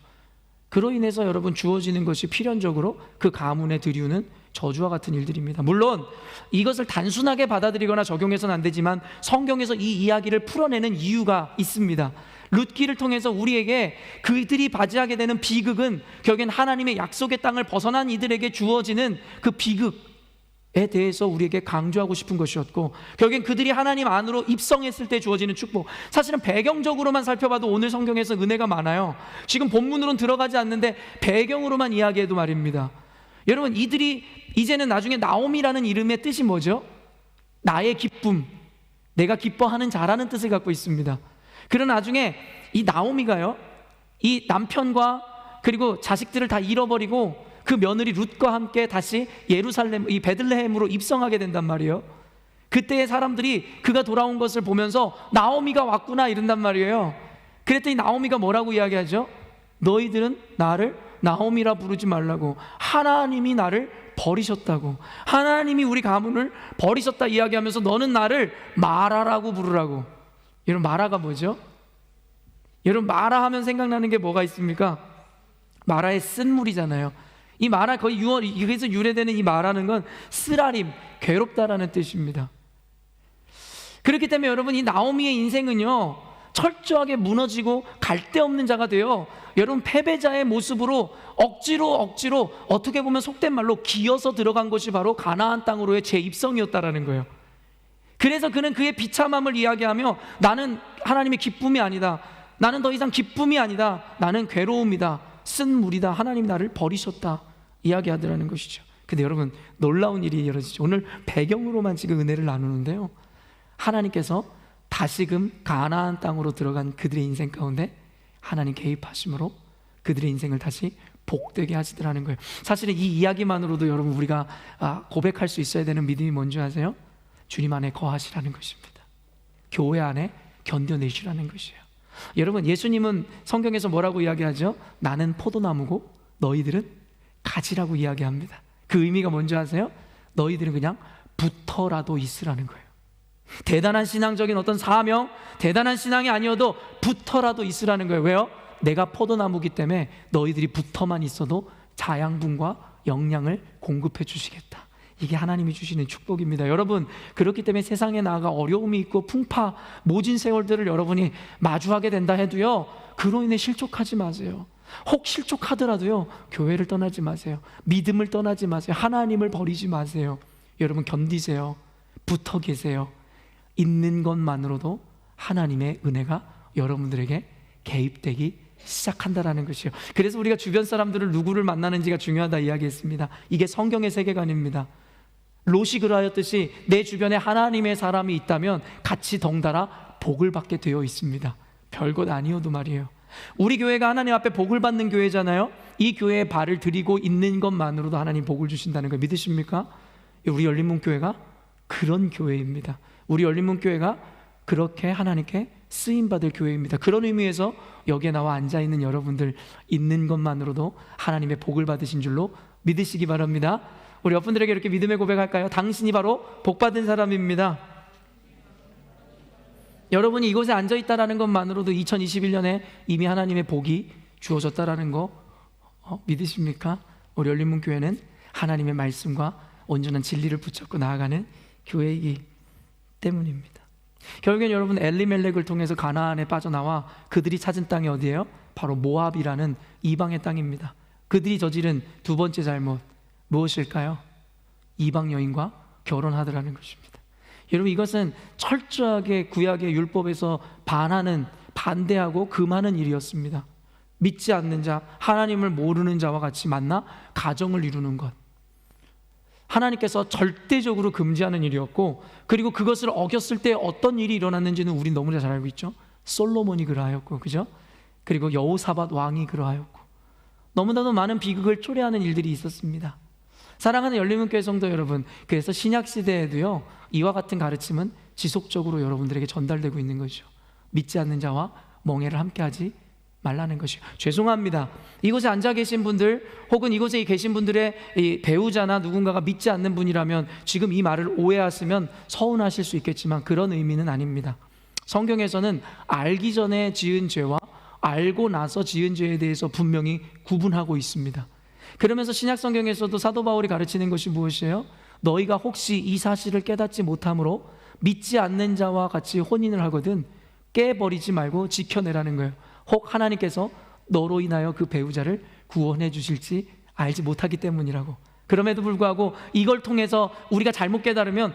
그로 인해서 여러분 주어지는 것이 필연적으로 그 가문에 들이우는 저주와 같은 일들입니다. 물론 이것을 단순하게 받아들이거나 적용해서는 안 되지만 성경에서 이 이야기를 풀어내는 이유가 있습니다. 룻기를 통해서 우리에게 그들이 맞이하게 되는 비극은 결국엔 하나님의 약속의 땅을 벗어난 이들에게 주어지는 그 비극에 대해서 우리에게 강조하고 싶은 것이었고, 결국엔 그들이 하나님 안으로 입성했을 때 주어지는 축복. 사실은 배경적으로만 살펴봐도 오늘 성경에서 은혜가 많아요. 지금 본문으로는 들어가지 않는데 배경으로만 이야기해도 말입니다. 여러분 이들이 이제는 나중에 나오미라는 이름의 뜻이 뭐죠? 나의 기쁨, 내가 기뻐하는 자라는 뜻을 갖고 있습니다. 그러나 나중에 이 나오미가요, 이 남편과 그리고 자식들을 다 잃어버리고 그 며느리 룻과 함께 다시 예루살렘, 이 베들레헴으로 입성하게 된단 말이에요. 그때의 사람들이 그가 돌아온 것을 보면서 나오미가 왔구나 이런단 말이에요. 그랬더니 나오미가 뭐라고 이야기하죠? 너희들은 나를 나오미라 부르지 말라고, 하나님이 나를 버리셨다고, 하나님이 우리 가문을 버리셨다 이야기하면서 너는 나를 마라라고 부르라고. 여러분 마라가 뭐죠? 여러분 마라 하면 생각나는 게 뭐가 있습니까? 마라의 쓴물이잖아요. 이 마라 거의 여기서 유래되는 이 마라는 건 쓰라림, 괴롭다라는 뜻입니다. 그렇기 때문에 여러분 이 나오미의 인생은요 철저하게 무너지고 갈데없는 자가 되어 여러분 패배자의 모습으로 억지로 어떻게 보면 속된 말로 기어서 들어간 것이 바로 가나안 땅으로의 재입성이었다라는 거예요. 그래서 그는 그의 비참함을 이야기하며 나는 하나님의 기쁨이 아니다, 나는 더 이상 기쁨이 아니다, 나는 괴로움이다, 쓴물이다, 하나님 나를 버리셨다 이야기하더라는 것이죠. 근데 여러분 놀라운 일이 이루어지죠. 오늘 배경으로만 지금 은혜를 나누는데요, 하나님께서 다시금 가나안 땅으로 들어간 그들의 인생 가운데 하나님 개입하심으로 그들의 인생을 다시 복되게 하시더라는 거예요. 사실은 이 이야기만으로도 여러분 우리가 고백할 수 있어야 되는 믿음이 뭔지 아세요? 주님 안에 거하시라는 것입니다. 교회 안에 견뎌내시라는 것이에요. 여러분 예수님은 성경에서 뭐라고 이야기하죠? 나는 포도나무고 너희들은 가지라고 이야기합니다. 그 의미가 뭔지 아세요? 너희들은 그냥 붙어라도 있으라는 거예요. 대단한 신앙적인 어떤 사명, 대단한 신앙이 아니어도 붙어라도 있으라는 거예요. 왜요? 내가 포도나무기 때문에 너희들이 붙어만 있어도 자양분과 영양을 공급해 주시겠다. 이게 하나님이 주시는 축복입니다. 여러분 그렇기 때문에 세상에 나아가 어려움이 있고 풍파, 모진 세월들을 여러분이 마주하게 된다 해도요 그로 인해 실족하지 마세요. 혹 실족하더라도요 교회를 떠나지 마세요. 믿음을 떠나지 마세요. 하나님을 버리지 마세요. 여러분 견디세요. 붙어 계세요. 있는 것만으로도 하나님의 은혜가 여러분들에게 개입되기 시작한다라는 것이요. 그래서 우리가 주변 사람들을 누구를 만나는지가 중요하다 이야기했습니다. 이게 성경의 세계관입니다. 롯이 그러하였듯이 내 주변에 하나님의 사람이 있다면 같이 덩달아 복을 받게 되어 있습니다. 별것 아니어도 말이에요. 우리 교회가 하나님 앞에 복을 받는 교회잖아요. 이 교회에 발을 들이고 있는 것만으로도 하나님 복을 주신다는 걸 믿으십니까? 우리 열린문교회가 그런 교회입니다. 우리 열린문교회가 그렇게 하나님께 쓰임받을 교회입니다. 그런 의미에서 여기에 나와 앉아있는 여러분들 있는 것만으로도 하나님의 복을 받으신 줄로 믿으시기 바랍니다. 우리 여러분들에게 이렇게 믿음의 고백할까요? 당신이 바로 복받은 사람입니다. 여러분이 이곳에 앉아있다는 것만으로도 2021년에 이미 하나님의 복이 주어졌다는 거 믿으십니까? 우리 열린문교회는 하나님의 말씀과 온전한 진리를 붙잡고 나아가는 교회이기 때문입니다. 결국엔 여러분 엘리멜렉을 통해서 가나안에 빠져나와 그들이 찾은 땅이 어디예요? 바로 모압이라는 이방의 땅입니다. 그들이 저지른 두 번째 잘못 무엇일까요? 이방 여인과 결혼하더라는 것입니다. 여러분 이것은 철저하게 구약의 율법에서 반대하고 금하는 일이었습니다. 믿지 않는 자, 하나님을 모르는 자와 같이 만나 가정을 이루는 것, 하나님께서 절대적으로 금지하는 일이었고, 그리고 그것을 어겼을 때 어떤 일이 일어났는지는 우린 너무나 잘 알고 있죠. 솔로몬이 그러하였고, 그죠? 그리고 여호사밧 왕이 그러하였고, 너무나도 많은 비극을 초래하는 일들이 있었습니다. 사랑하는 열린문교회 성도 여러분, 그래서 신약시대에도요 이와 같은 가르침은 지속적으로 여러분들에게 전달되고 있는 것이죠. 믿지 않는 자와 멍해를 함께하지 말라는 것이요. 죄송합니다. 이곳에 앉아 계신 분들 혹은 이곳에 계신 분들의 이 배우자나 누군가가 믿지 않는 분이라면 지금 이 말을 오해하시면 서운하실 수 있겠지만 그런 의미는 아닙니다. 성경에서는 알기 전에 지은 죄와 알고 나서 지은 죄에 대해서 분명히 구분하고 있습니다. 그러면서 신약 성경에서도 사도 바울이 가르치는 것이 무엇이에요? 너희가 혹시 이 사실을 깨닫지 못함으로 믿지 않는 자와 같이 혼인을 하거든 깨버리지 말고 지켜내라는 거예요. 혹 하나님께서 너로 인하여 그 배우자를 구원해 주실지 알지 못하기 때문이라고. 그럼에도 불구하고 이걸 통해서 우리가 잘못 깨달으면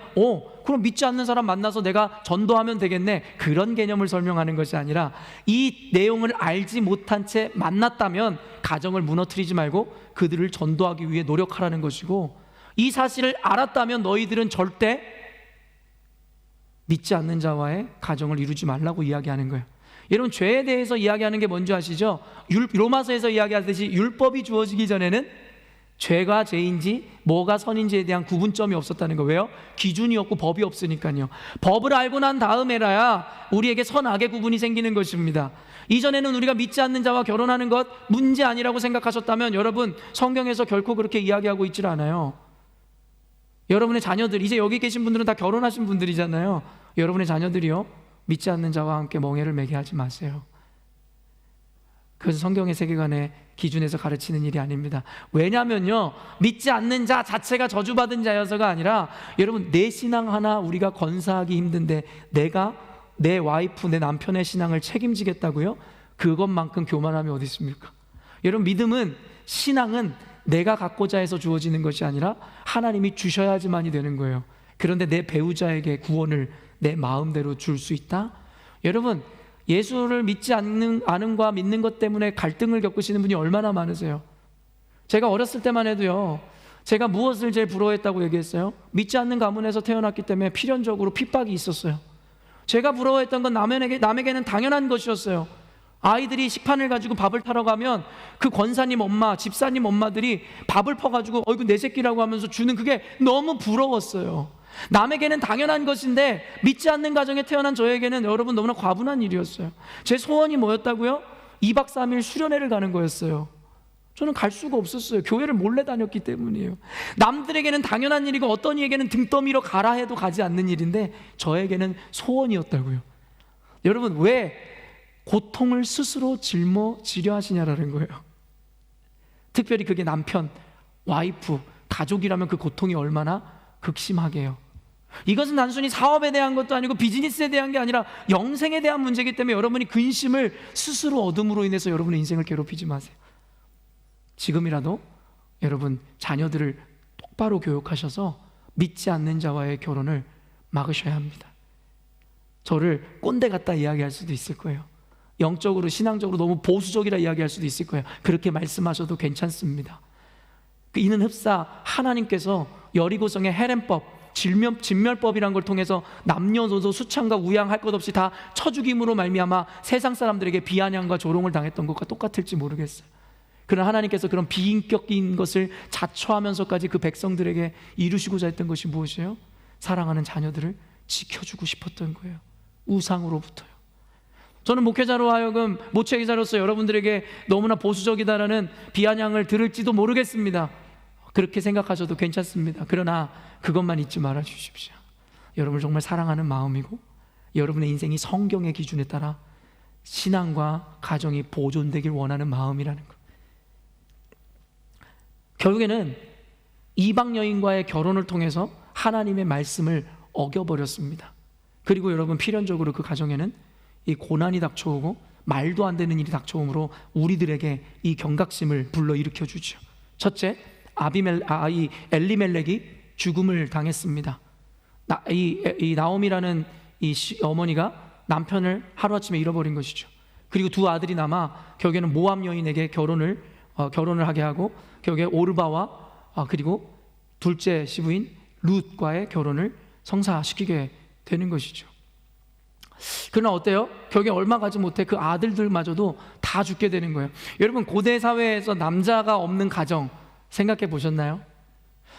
그럼 믿지 않는 사람 만나서 내가 전도하면 되겠네, 그런 개념을 설명하는 것이 아니라 이 내용을 알지 못한 채 만났다면 가정을 무너뜨리지 말고 그들을 전도하기 위해 노력하라는 것이고, 이 사실을 알았다면 너희들은 절대 믿지 않는 자와의 가정을 이루지 말라고 이야기하는 거예요. 여러분 죄에 대해서 이야기하는 게 뭔지 아시죠? 로마서에서 이야기하듯이 율법이 주어지기 전에는 죄가 죄인지 뭐가 선인지에 대한 구분점이 없었다는 거. 왜요? 기준이 없고 법이 없으니까요. 법을 알고 난 다음에라야 우리에게 선악의 구분이 생기는 것입니다. 이전에는 우리가 믿지 않는 자와 결혼하는 것 문제 아니라고 생각하셨다면 여러분 성경에서 결코 그렇게 이야기하고 있질 않아요. 여러분의 자녀들, 이제 여기 계신 분들은 다 결혼하신 분들이잖아요. 여러분의 자녀들이요 믿지 않는 자와 함께 멍에를 매게 하지 마세요. 그것은 성경의 세계관의 기준에서 가르치는 일이 아닙니다. 왜냐하면요 믿지 않는 자 자체가 저주받은 자여서가 아니라 여러분 내 신앙 하나 우리가 건사하기 힘든데 내가 내 와이프 내 남편의 신앙을 책임지겠다고요? 그것만큼 교만함이 어디 있습니까? 여러분 믿음은, 신앙은 내가 갖고자 해서 주어지는 것이 아니라 하나님이 주셔야지만이 되는 거예요. 그런데 내 배우자에게 구원을 내 마음대로 줄 수 있다? 여러분 예수를 믿지 않음과 믿는 것 때문에 갈등을 겪으시는 분이 얼마나 많으세요? 제가 어렸을 때만 해도요 제가 무엇을 제일 부러워했다고 얘기했어요? 믿지 않는 가문에서 태어났기 때문에 필연적으로 핍박이 있었어요. 제가 부러워했던 건 남에게는 당연한 것이었어요. 아이들이 식판을 가지고 밥을 타러 가면 그 권사님 엄마, 집사님 엄마들이 밥을 퍼가지고 어이구 내 새끼라고 하면서 주는 그게 너무 부러웠어요. 남에게는 당연한 것인데 믿지 않는 가정에 태어난 저에게는 여러분 너무나 과분한 일이었어요. 제 소원이 뭐였다고요? 2박 3일 수련회를 가는 거였어요. 저는 갈 수가 없었어요. 교회를 몰래 다녔기 때문이에요. 남들에게는 당연한 일이고 어떤 이에게는 등 떠밀어 가라 해도 가지 않는 일인데 저에게는 소원이었다고요. 여러분 왜 고통을 스스로 짊어지려 하시냐라는 거예요. 특별히 그게 남편, 와이프, 가족이라면 그 고통이 얼마나 극심하게요. 이것은 단순히 사업에 대한 것도 아니고 비즈니스에 대한 게 아니라 영생에 대한 문제이기 때문에 여러분이 근심을 스스로 얻음으로 인해서 여러분의 인생을 괴롭히지 마세요. 지금이라도 여러분 자녀들을 똑바로 교육하셔서 믿지 않는 자와의 결혼을 막으셔야 합니다. 저를 꼰대 같다 이야기할 수도 있을 거예요. 영적으로 신앙적으로 너무 보수적이라 이야기할 수도 있을 거예요. 그렇게 말씀하셔도 괜찮습니다. 이는 흡사 하나님께서 여리고성의 헤렘법, 진멸법이란 걸 통해서 남녀노소 수창과 우양 할 것 없이 다 쳐죽임으로 말미암아 세상 사람들에게 비아냥과 조롱을 당했던 것과 똑같을지 모르겠어요. 그러나 하나님께서 그런 비인격인 것을 자초하면서까지 그 백성들에게 이루시고자 했던 것이 무엇이에요? 사랑하는 자녀들을 지켜주고 싶었던 거예요. 우상으로부터요. 저는 목회자로 하여금, 모체기자로서 여러분들에게 너무나 보수적이다라는 비아냥을 들을지도 모르겠습니다. 그렇게 생각하셔도 괜찮습니다. 그러나 그것만 잊지 말아 주십시오. 여러분을 정말 사랑하는 마음이고 여러분의 인생이 성경의 기준에 따라 신앙과 가정이 보존되길 원하는 마음이라는 것. 결국에는 이방 여인과의 결혼을 통해서 하나님의 말씀을 어겨버렸습니다. 그리고 여러분, 필연적으로 그 가정에는 이 고난이 닥쳐오고 말도 안 되는 일이 닥쳐오므로 우리들에게 이 경각심을 불러일으켜 주죠. 첫째, 이 엘리멜렉이 죽음을 당했습니다. 이 나오미라는 이 어머니가 남편을 하루아침에 잃어버린 것이죠. 그리고 두 아들이 남아 결국에는 모압 여인에게 결혼을 하게 하고 결국에 오르바와 그리고 둘째 시부인 룻과의 결혼을 성사시키게 되는 것이죠. 그러나 어때요? 결국에 얼마 가지 못해 그 아들들마저도 다 죽게 되는 거예요. 여러분, 고대 사회에서 남자가 없는 가정 생각해 보셨나요?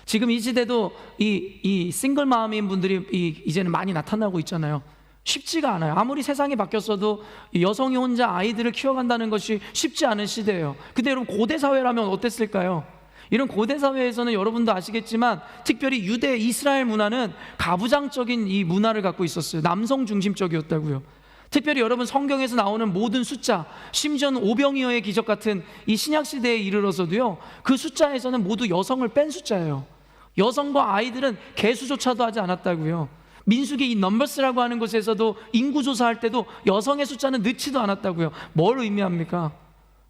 지금 이 시대도 이 싱글 마음인 분들이 이제는 많이 나타나고 있잖아요. 쉽지가 않아요. 아무리 세상이 바뀌었어도 여성이 혼자 아이들을 키워간다는 것이 쉽지 않은 시대예요. 근데 여러분, 고대 사회라면 어땠을까요? 이런 고대 사회에서는 여러분도 아시겠지만 특별히 유대 이스라엘 문화는 가부장적인 이 문화를 갖고 있었어요. 남성 중심적이었다고요. 특별히 여러분, 성경에서 나오는 모든 숫자, 심지어는 오병이어의 기적 같은 이 신약 시대에 이르러서도요, 그 숫자에서는 모두 여성을 뺀 숫자예요. 여성과 아이들은 개수조차도 하지 않았다고요. 민수기 이 넘버스라고 하는 곳에서도 인구 조사할 때도 여성의 숫자는 넣지도 않았다고요. 뭘 의미합니까?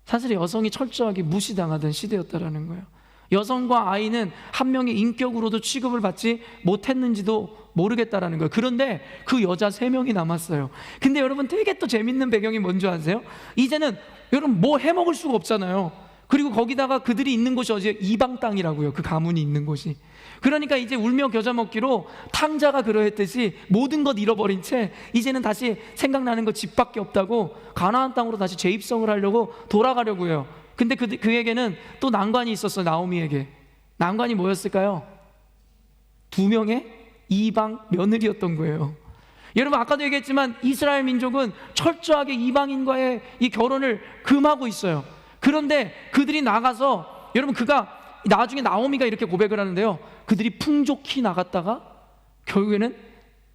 사실 여성이 철저하게 무시당하던 시대였다라는 거예요. 여성과 아이는 한 명의 인격으로도 취급을 받지 못했는지도 모르겠다라는 거예요. 그런데 그 여자 3명이 남았어요. 근데 여러분, 되게 또 재밌는 배경이 뭔지 아세요? 이제는 여러분 뭐 해먹을 수가 없잖아요. 그리고 거기다가 그들이 있는 곳이 어제 이방 땅이라고요. 그 가문이 있는 곳이. 그러니까 이제 울며 겨자 먹기로 탕자가 그러했듯이 모든 것 잃어버린 채 이제는 다시 생각나는 거 집밖에 없다고 가나안 땅으로 다시 재입성을 하려고 돌아가려고 해요. 근데 그에게는 또 난관이 있었어요. 나오미에게. 난관이 뭐였을까요? 2명의 이방 며느리였던 거예요. 여러분, 아까도 얘기했지만 이스라엘 민족은 철저하게 이방인과의 이 결혼을 금하고 있어요. 그런데 그들이 나가서, 여러분, 그가 나중에 나오미가 이렇게 고백을 하는데요, 그들이 풍족히 나갔다가 결국에는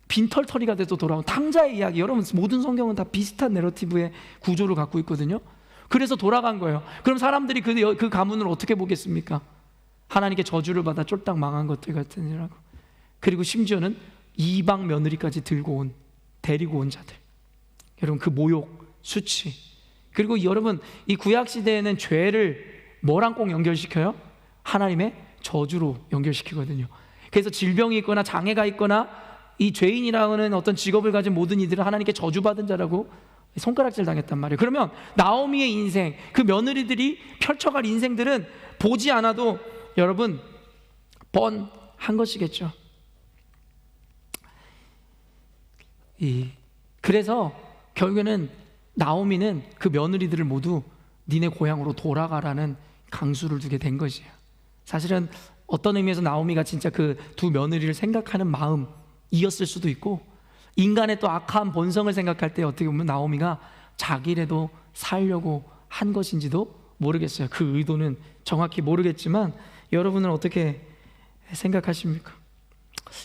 빈털터리가 돼서 돌아온 탕자의 이야기. 여러분, 모든 성경은 다 비슷한 내러티브의 구조를 갖고 있거든요. 그래서 돌아간 거예요. 그럼 사람들이 그 가문을 어떻게 보겠습니까? 하나님께 저주를 받아 쫄딱 망한 것들 같으니라고. 그리고 심지어는 이방 며느리까지 데리고 온 자들. 여러분, 그 모욕, 수치. 그리고 여러분, 이 구약 시대에는 죄를 뭐랑 꼭 연결시켜요? 하나님의 저주로 연결시키거든요. 그래서 질병이 있거나 장애가 있거나 이 죄인이라는 어떤 직업을 가진 모든 이들은 하나님께 저주받은 자라고 손가락질 당했단 말이에요. 그러면 나오미의 인생, 그 며느리들이 펼쳐갈 인생들은 보지 않아도 여러분 뻔한 것이겠죠. 그래서 결국에는 나오미는 그 며느리들을 모두 니네 고향으로 돌아가라는 강수를 두게 된 것이에요. 사실은 어떤 의미에서 나오미가 진짜 그 두 며느리를 생각하는 마음이었을 수도 있고, 인간의 또 악한 본성을 생각할 때 어떻게 보면 나오미가 자기라도 살려고 한 것인지도 모르겠어요. 그 의도는 정확히 모르겠지만 여러분은 어떻게 생각하십니까?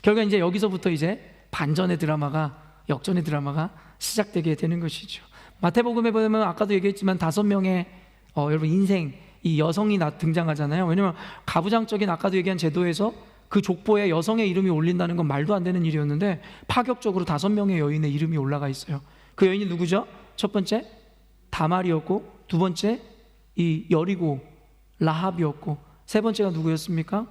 결국 이제 여기서부터 이제 역전의 드라마가 시작되게 되는 것이죠. 마태복음에 보면 아까도 얘기했지만 5명의 여러분 인생, 이 여성이 등장하잖아요. 왜냐면 가부장적인 아까도 얘기한 제도에서 그 족보에 여성의 이름이 올린다는 건 말도 안 되는 일이었는데 파격적으로 5명의 여인의 이름이 올라가 있어요. 그 여인이 누구죠? 첫 번째 다말이었고, 두 번째 이 여리고 라합이었고, 세 번째가 누구였습니까?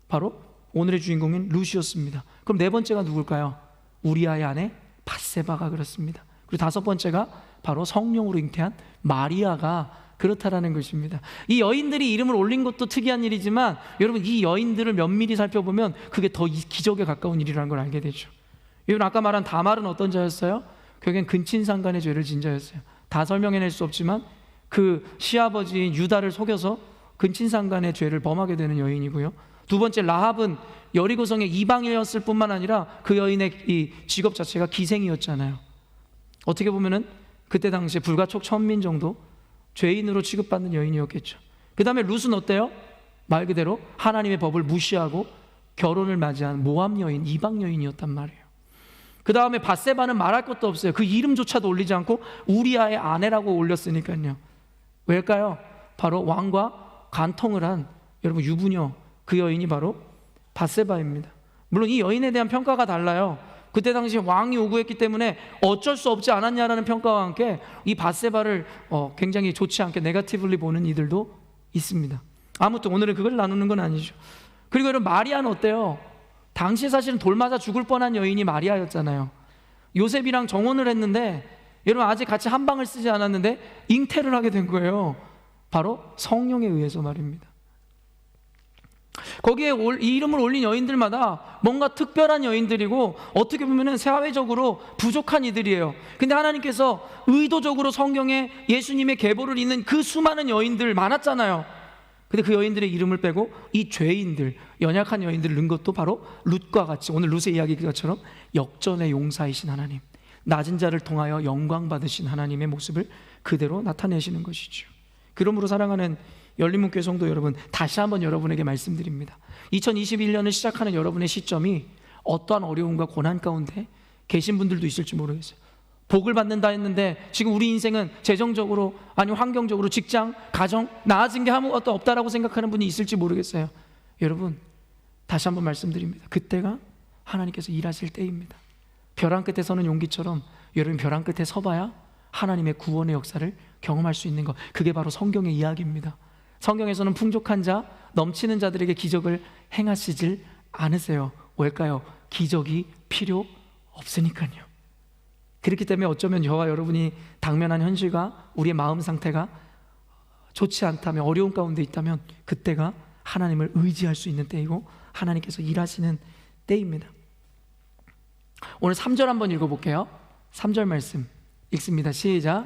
바로 오늘의 주인공인 룻이었습니다. 그럼 네 번째가 누굴까요? 우리아의 아내 밧세바가 그렇습니다. 그리고 5번째가 바로 성령으로 잉태한 마리아가 그렇다라는 것입니다. 이 여인들이 이름을 올린 것도 특이한 일이지만 여러분, 이 여인들을 면밀히 살펴보면 그게 더 기적에 가까운 일이라는 걸 알게 되죠. 여러분, 아까 말한 다말은 어떤 자였어요? 결국엔 근친상간의 죄를 진 자였어요. 다 설명해낼 수 없지만 그 시아버지인 유다를 속여서 근친상간의 죄를 범하게 되는 여인이고요. 두 번째, 라합은 여리고성의 이방인이었을 뿐만 아니라 그 여인의 이 직업 자체가 기생이었잖아요. 어떻게 보면은 그때 당시에 불가촉 1000민 정도 죄인으로 취급받는 여인이었겠죠. 그 다음에 룻은 어때요? 말 그대로 하나님의 법을 무시하고 결혼을 맞이한 모함 여인, 이방 여인이었단 말이에요. 그 다음에 밧세바는 말할 것도 없어요. 그 이름조차도 올리지 않고 우리아의 아내라고 올렸으니까요. 왜일까요? 바로 왕과 간통을 한 여러분 유부녀, 그 여인이 바로 밧세바입니다. 물론 이 여인에 대한 평가가 달라요. 그때 당시 왕이 요구했기 때문에 어쩔 수 없지 않았냐라는 평가와 함께 이 밧세바를 굉장히 좋지 않게 네거티브리 보는 이들도 있습니다. 아무튼 오늘은 그걸 나누는 건 아니죠. 그리고 여러분, 마리아는 어때요? 당시 사실은 돌 맞아 죽을 뻔한 여인이 마리아였잖아요. 요셉이랑 정혼을 했는데 여러분, 아직 같이 한 방을 쓰지 않았는데 잉태를 하게 된 거예요. 바로 성령에 의해서 말입니다. 거기에 이 이름을 올린 여인들마다 뭔가 특별한 여인들이고 어떻게 보면 사회적으로 부족한 이들이에요. 근데 하나님께서 의도적으로 성경에 예수님의 계보를 잇는 그 수많은 여인들 많았잖아요. 근데 그 여인들의 이름을 빼고 이 죄인들, 연약한 여인들을 넣은 것도 바로 룻과 같이, 오늘 룻의 이야기처럼 역전의 용사이신 하나님, 낮은 자를 통하여 영광 받으신 하나님의 모습을 그대로 나타내시는 것이죠. 그러므로 사랑하는 열린문교회 성도 여러분, 다시 한번 여러분에게 말씀드립니다. 2021년을 시작하는 여러분의 시점이 어떠한 어려움과 고난 가운데 계신 분들도 있을지 모르겠어요. 복을 받는다 했는데 지금 우리 인생은 재정적으로, 아니면 환경적으로, 직장, 가정 나아진 게 아무것도 없다라고 생각하는 분이 있을지 모르겠어요. 여러분, 다시 한번 말씀드립니다. 그때가 하나님께서 일하실 때입니다. 벼랑 끝에 서는 용기처럼 여러분, 벼랑 끝에 서봐야 하나님의 구원의 역사를 경험할 수 있는 것, 그게 바로 성경의 이야기입니다. 성경에서는 풍족한 자, 넘치는 자들에게 기적을 행하시질 않으세요. 왜일까요? 기적이 필요 없으니까요. 그렇기 때문에 어쩌면 저와 여러분이 당면한 현실과 우리의 마음 상태가 좋지 않다면, 어려운 가운데 있다면 그때가 하나님을 의지할 수 있는 때이고 하나님께서 일하시는 때입니다. 오늘 3절 한번 읽어볼게요. 3절 말씀 읽습니다. 시작.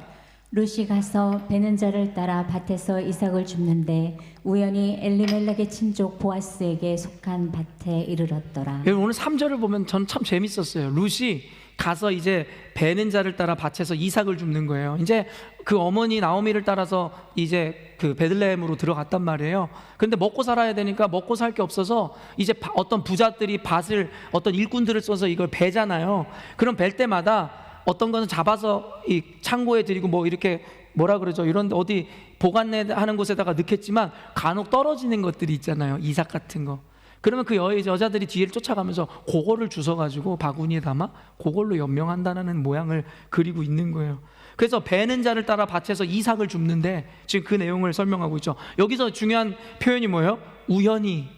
룻이 가서 베는 자를 따라 밭에서 이삭을 줍는데 우연히 엘리멜렉의 친족 보아스에게 속한 밭에 이르렀더라. 오늘 3절을 보면 전 참 재밌었어요. 룻이 가서 이제 베는 자를 따라 밭에서 이삭을 줍는 거예요. 이제 그 어머니 나오미를 따라서 이제 그 베들레헴으로 들어갔단 말이에요. 그런데 먹고 살아야 되니까 먹고 살 게 없어서 이제 어떤 부자들이 밭을, 어떤 일꾼들을 써서 이걸 베잖아요. 그럼 벨 때마다 어떤 거는 잡아서 이 창고에 들이고 뭐 이렇게 뭐라 그러죠, 이런 어디 보관하는 곳에다가 넣겠지만 간혹 떨어지는 것들이 있잖아요. 이삭 같은 거. 그러면 그 여자들이 뒤를 쫓아가면서 그거를 주워가지고 바구니에 담아 그걸로 연명한다는 모양을 그리고 있는 거예요. 그래서 베는 자를 따라 밭에서 이삭을 줍는데 지금 그 내용을 설명하고 있죠. 여기서 중요한 표현이 뭐예요? 우연히.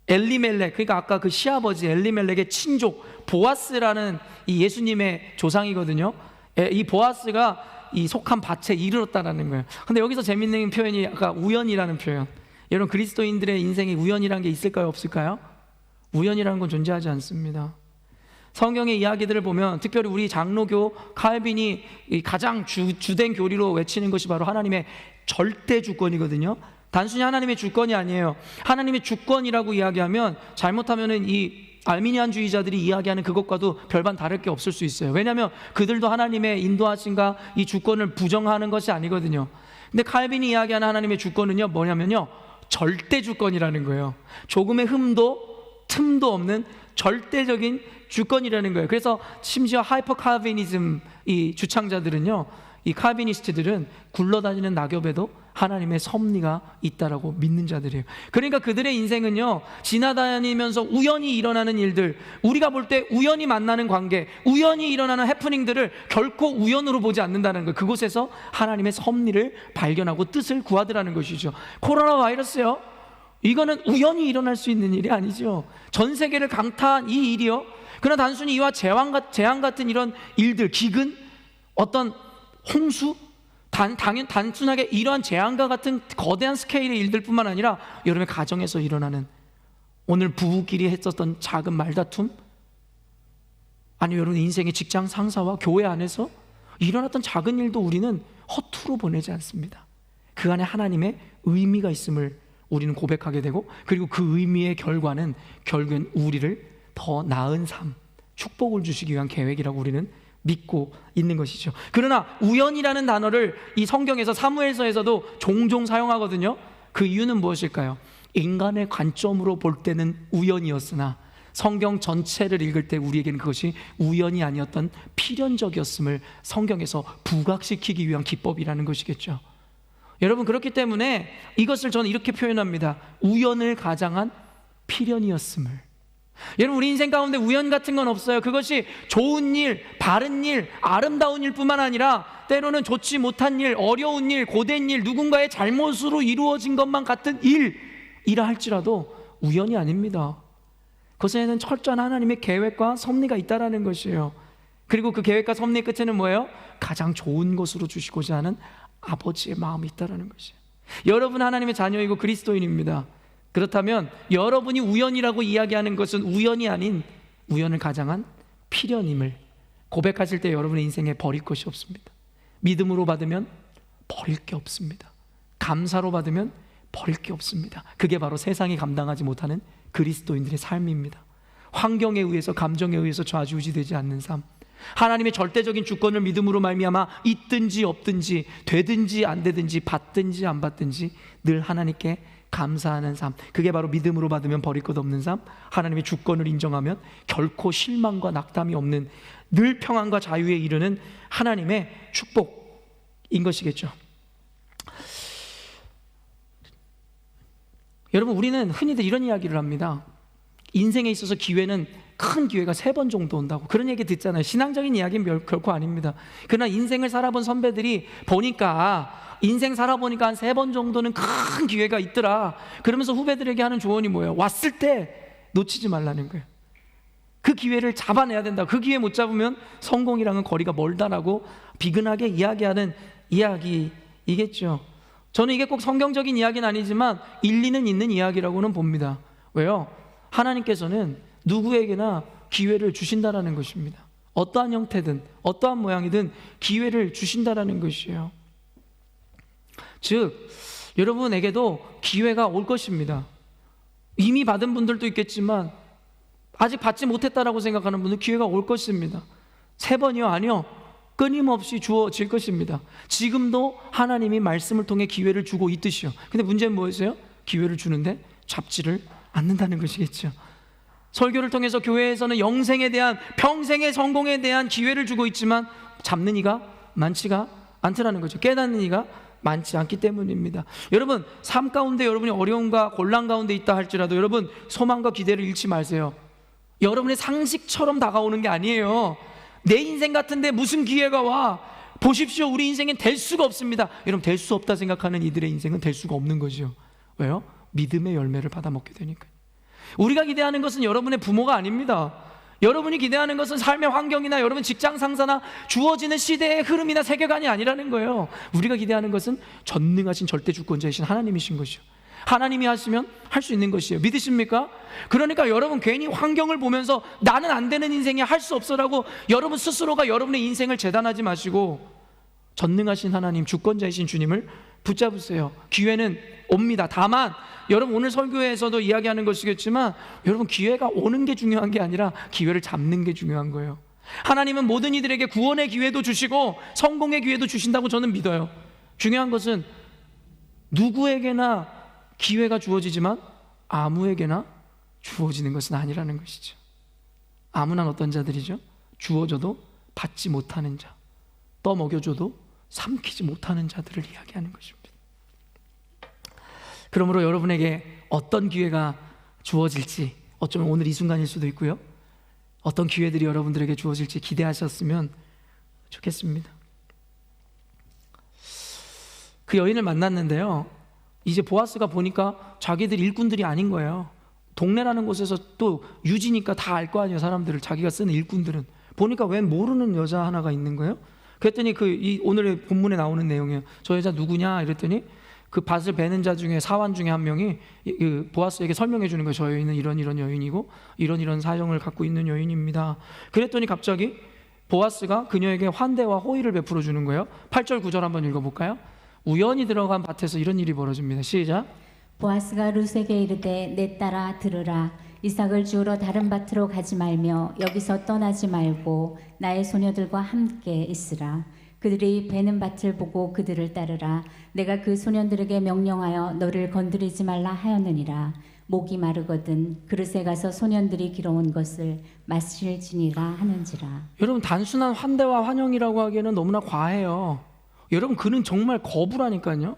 엘리멜렉, 그러니까 아까 그 시아버지 엘리멜렉의 친족 보아스라는 이 예수님의 조상이거든요. 이 보아스가 이 속한 밭에 이르렀다라는 거예요. 근데 여기서 재밌는 표현이 아까 우연이라는 표현. 여러분, 그리스도인들의 인생에 우연이라는 게 있을까요, 없을까요? 우연이라는 건 존재하지 않습니다. 성경의 이야기들을 보면 특별히 우리 장로교 칼빈이 가장 주된 교리로 외치는 것이 바로 하나님의 절대 주권이거든요. 단순히 하나님의 주권이 아니에요. 하나님의 주권이라고 이야기하면 잘못하면은 이 알미니안주의자들이 이야기하는 그것과도 별반 다를 게 없을 수 있어요. 왜냐하면 그들도 하나님의 인도하심과 이 주권을 부정하는 것이 아니거든요. 근데 칼빈이 이야기하는 하나님의 주권은요, 뭐냐면요, 절대 주권이라는 거예요. 조금의 틈도 없는 절대적인 주권이라는 거예요. 그래서 심지어 하이퍼 칼비니즘 이 주창자들은요, 이 칼비니스트들은 굴러다니는 낙엽에도 하나님의 섭리가 있다라고 믿는 자들이에요. 그러니까 그들의 인생은요, 지나다니면서 우연히 일어나는 일들, 우리가 볼 때 우연히 만나는 관계, 우연히 일어나는 해프닝들을 결코 우연으로 보지 않는다는 거예요. 그곳에서 하나님의 섭리를 발견하고 뜻을 구하더라는 것이죠. 코로나 바이러스요, 이거는 우연히 일어날 수 있는 일이 아니죠. 전 세계를 강타한 이 일이요, 그러나 단순히 이와 재앙 같은 이런 일들, 기근, 어떤 홍수, 단순하게 이러한 재앙과 같은 거대한 스케일의 일들뿐만 아니라 여러분의 가정에서 일어나는 오늘 부부끼리 했었던 작은 말다툼, 아니면 여러분 인생의 직장 상사와 교회 안에서 일어났던 작은 일도 우리는 허투루 보내지 않습니다. 그 안에 하나님의 의미가 있음을 우리는 고백하게 되고, 그리고 그 의미의 결과는 결국엔 우리를 더 나은 삶, 축복을 주시기 위한 계획이라고 우리는 믿고 있는 것이죠. 그러나 우연이라는 단어를 이 성경에서 사무엘서에서도 종종 사용하거든요. 그 이유는 무엇일까요? 인간의 관점으로 볼 때는 우연이었으나 성경 전체를 읽을 때 우리에게는 그것이 우연이 아니었던 필연적이었음을 성경에서 부각시키기 위한 기법이라는 것이겠죠. 여러분, 그렇기 때문에 이것을 저는 이렇게 표현합니다. 우연을 가장한 필연이었음을. 여러분, 우리 인생 가운데 우연 같은 건 없어요. 그것이 좋은 일, 바른 일, 아름다운 일뿐만 아니라 때로는 좋지 못한 일, 어려운 일, 고된 일, 누군가의 잘못으로 이루어진 것만 같은 일이라 할지라도 우연이 아닙니다. 그것에는 철저한 하나님의 계획과 섭리가 있다라는 것이에요. 그리고 그 계획과 섭리의 끝에는 뭐예요? 가장 좋은 것으로 주시고자 하는 아버지의 마음이 있다라는 것이에요. 여러분 하나님의 자녀이고 그리스도인입니다. 그렇다면 여러분이 우연이라고 이야기하는 것은 우연이 아닌 우연을 가장한 필연임을 고백하실 때 여러분의 인생에 버릴 것이 없습니다. 믿음으로 받으면 버릴 게 없습니다. 감사로 받으면 버릴 게 없습니다. 그게 바로 세상이 감당하지 못하는 그리스도인들의 삶입니다. 환경에 의해서, 감정에 의해서 좌지우지되지 않는 삶, 하나님의 절대적인 주권을 믿음으로 말미암아 있든지 없든지, 되든지 안 되든지, 받든지 안 받든지 늘 하나님께 감사하는 삶, 그게 바로 믿음으로 받으면 버릴 것 없는 삶, 하나님의 주권을 인정하면 결코 실망과 낙담이 없는 늘 평안과 자유에 이르는 하나님의 축복인 것이겠죠. 여러분, 우리는 흔히들 이런 이야기를 합니다. 인생에 있어서 기회는, 큰 기회가 3번 정도 온다고. 그런 얘기 듣잖아요. 신앙적인 이야기는 결코 아닙니다. 그러나 인생을 살아본 선배들이 보니까, 인생 살아보니까 한 3번 정도는 큰 기회가 있더라. 그러면서 후배들에게 하는 조언이 뭐예요? 왔을 때 놓치지 말라는 거예요. 그 기회를 잡아내야 된다. 그 기회 못 잡으면 성공이랑은 거리가 멀다라고 비근하게 이야기하는 이야기이겠죠. 저는 이게 꼭 성경적인 이야기는 아니지만 일리는 있는 이야기라고는 봅니다. 왜요? 하나님께서는 누구에게나 기회를 주신다라는 것입니다. 어떠한 형태든 어떠한 모양이든 기회를 주신다라는 것이에요. 즉 여러분에게도 기회가 올 것입니다. 이미 받은 분들도 있겠지만 아직 받지 못했다라고 생각하는 분들 기회가 올 것입니다. 3번이요? 아니요. 끊임없이 주어질 것입니다. 지금도 하나님이 말씀을 통해 기회를 주고 있듯이요. 근데 문제는 뭐였어요? 기회를 주는데 잡지를 않는다는 것이겠죠. 설교를 통해서 교회에서는 영생에 대한, 평생의 성공에 대한 기회를 주고 있지만 잡는 이가 많지가 않더라는 거죠. 깨닫는 이가 많지 않기 때문입니다. 여러분, 삶 가운데 여러분이 어려움과 곤란 가운데 있다 할지라도 여러분 소망과 기대를 잃지 마세요. 여러분의 상식처럼 다가오는 게 아니에요. 내 인생 같은데 무슨 기회가 와? 보십시오, 우리 인생엔 될 수가 없습니다. 여러분, 될 수 없다 생각하는 이들의 인생은 될 수가 없는 거죠. 왜요? 믿음의 열매를 받아먹게 되니까요. 우리가 기대하는 것은 여러분의 부모가 아닙니다. 여러분이 기대하는 것은 삶의 환경이나 여러분 직장 상사나 주어지는 시대의 흐름이나 세계관이 아니라는 거예요. 우리가 기대하는 것은 전능하신 절대주권자이신 하나님이신 것이요, 하나님이 하시면 할 수 있는 것이에요. 믿으십니까? 그러니까 여러분 괜히 환경을 보면서 나는 안 되는 인생이 할 수 없어라고 여러분 스스로가 여러분의 인생을 재단하지 마시고 전능하신 하나님, 주권자이신 주님을 붙잡으세요. 기회는 옵니다. 다만 여러분 오늘 설교에서도 이야기하는 것이겠지만 여러분 기회가 오는 게 중요한 게 아니라 기회를 잡는 게 중요한 거예요. 하나님은 모든 이들에게 구원의 기회도 주시고 성공의 기회도 주신다고 저는 믿어요. 중요한 것은 누구에게나 기회가 주어지지만 아무에게나 주어지는 것은 아니라는 것이죠. 아무나 어떤 자들이죠? 주어져도 받지 못하는 자, 떠먹여줘도 삼키지 못하는 자들을 이야기하는 것입니다. 그러므로 여러분에게 어떤 기회가 주어질지, 어쩌면 오늘 이 순간일 수도 있고요, 어떤 기회들이 여러분들에게 주어질지 기대하셨으면 좋겠습니다. 그 여인을 만났는데요, 이제 보아스가 보니까 자기들 일꾼들이 아닌 거예요. 동네라는 곳에서 또 유지니까 다 알 거 아니에요. 사람들을, 자기가 쓰는 일꾼들은. 보니까 웬 모르는 여자 하나가 있는 거예요. 그랬더니 이 오늘의 본문에 나오는 내용이에요. 저 여자 누구냐 이랬더니 그 밭을 베는 자 중에 사환 중에 한 명이 그 보아스에게 설명해 주는 거예요. 저 여인은 이런 여인이고 이런 사정을 갖고 있는 여인입니다. 그랬더니 갑자기 보아스가 그녀에게 환대와 호의를 베풀어 주는 거예요. 8절 9절 한번 읽어볼까요? 우연히 들어간 밭에서 이런 일이 벌어집니다. 시작. 보아스가 룻에게 이르되 내 딸아 들으라. 이삭을 주우러 다른 밭으로 가지 말며 여기서 떠나지 말고 나의 소녀들과 함께 있으라. 그들이 베는 밭을 보고 그들을 따르라. 내가 그 소년들에게 명령하여 너를 건드리지 말라 하였느니라. 목이 마르거든 그릇에 가서 소년들이 길어온 것을 마실지니라 하는지라. 여러분 단순한 환대와 환영이라고 하기에는 너무나 과해요. 여러분 그는 정말 거부라니까요.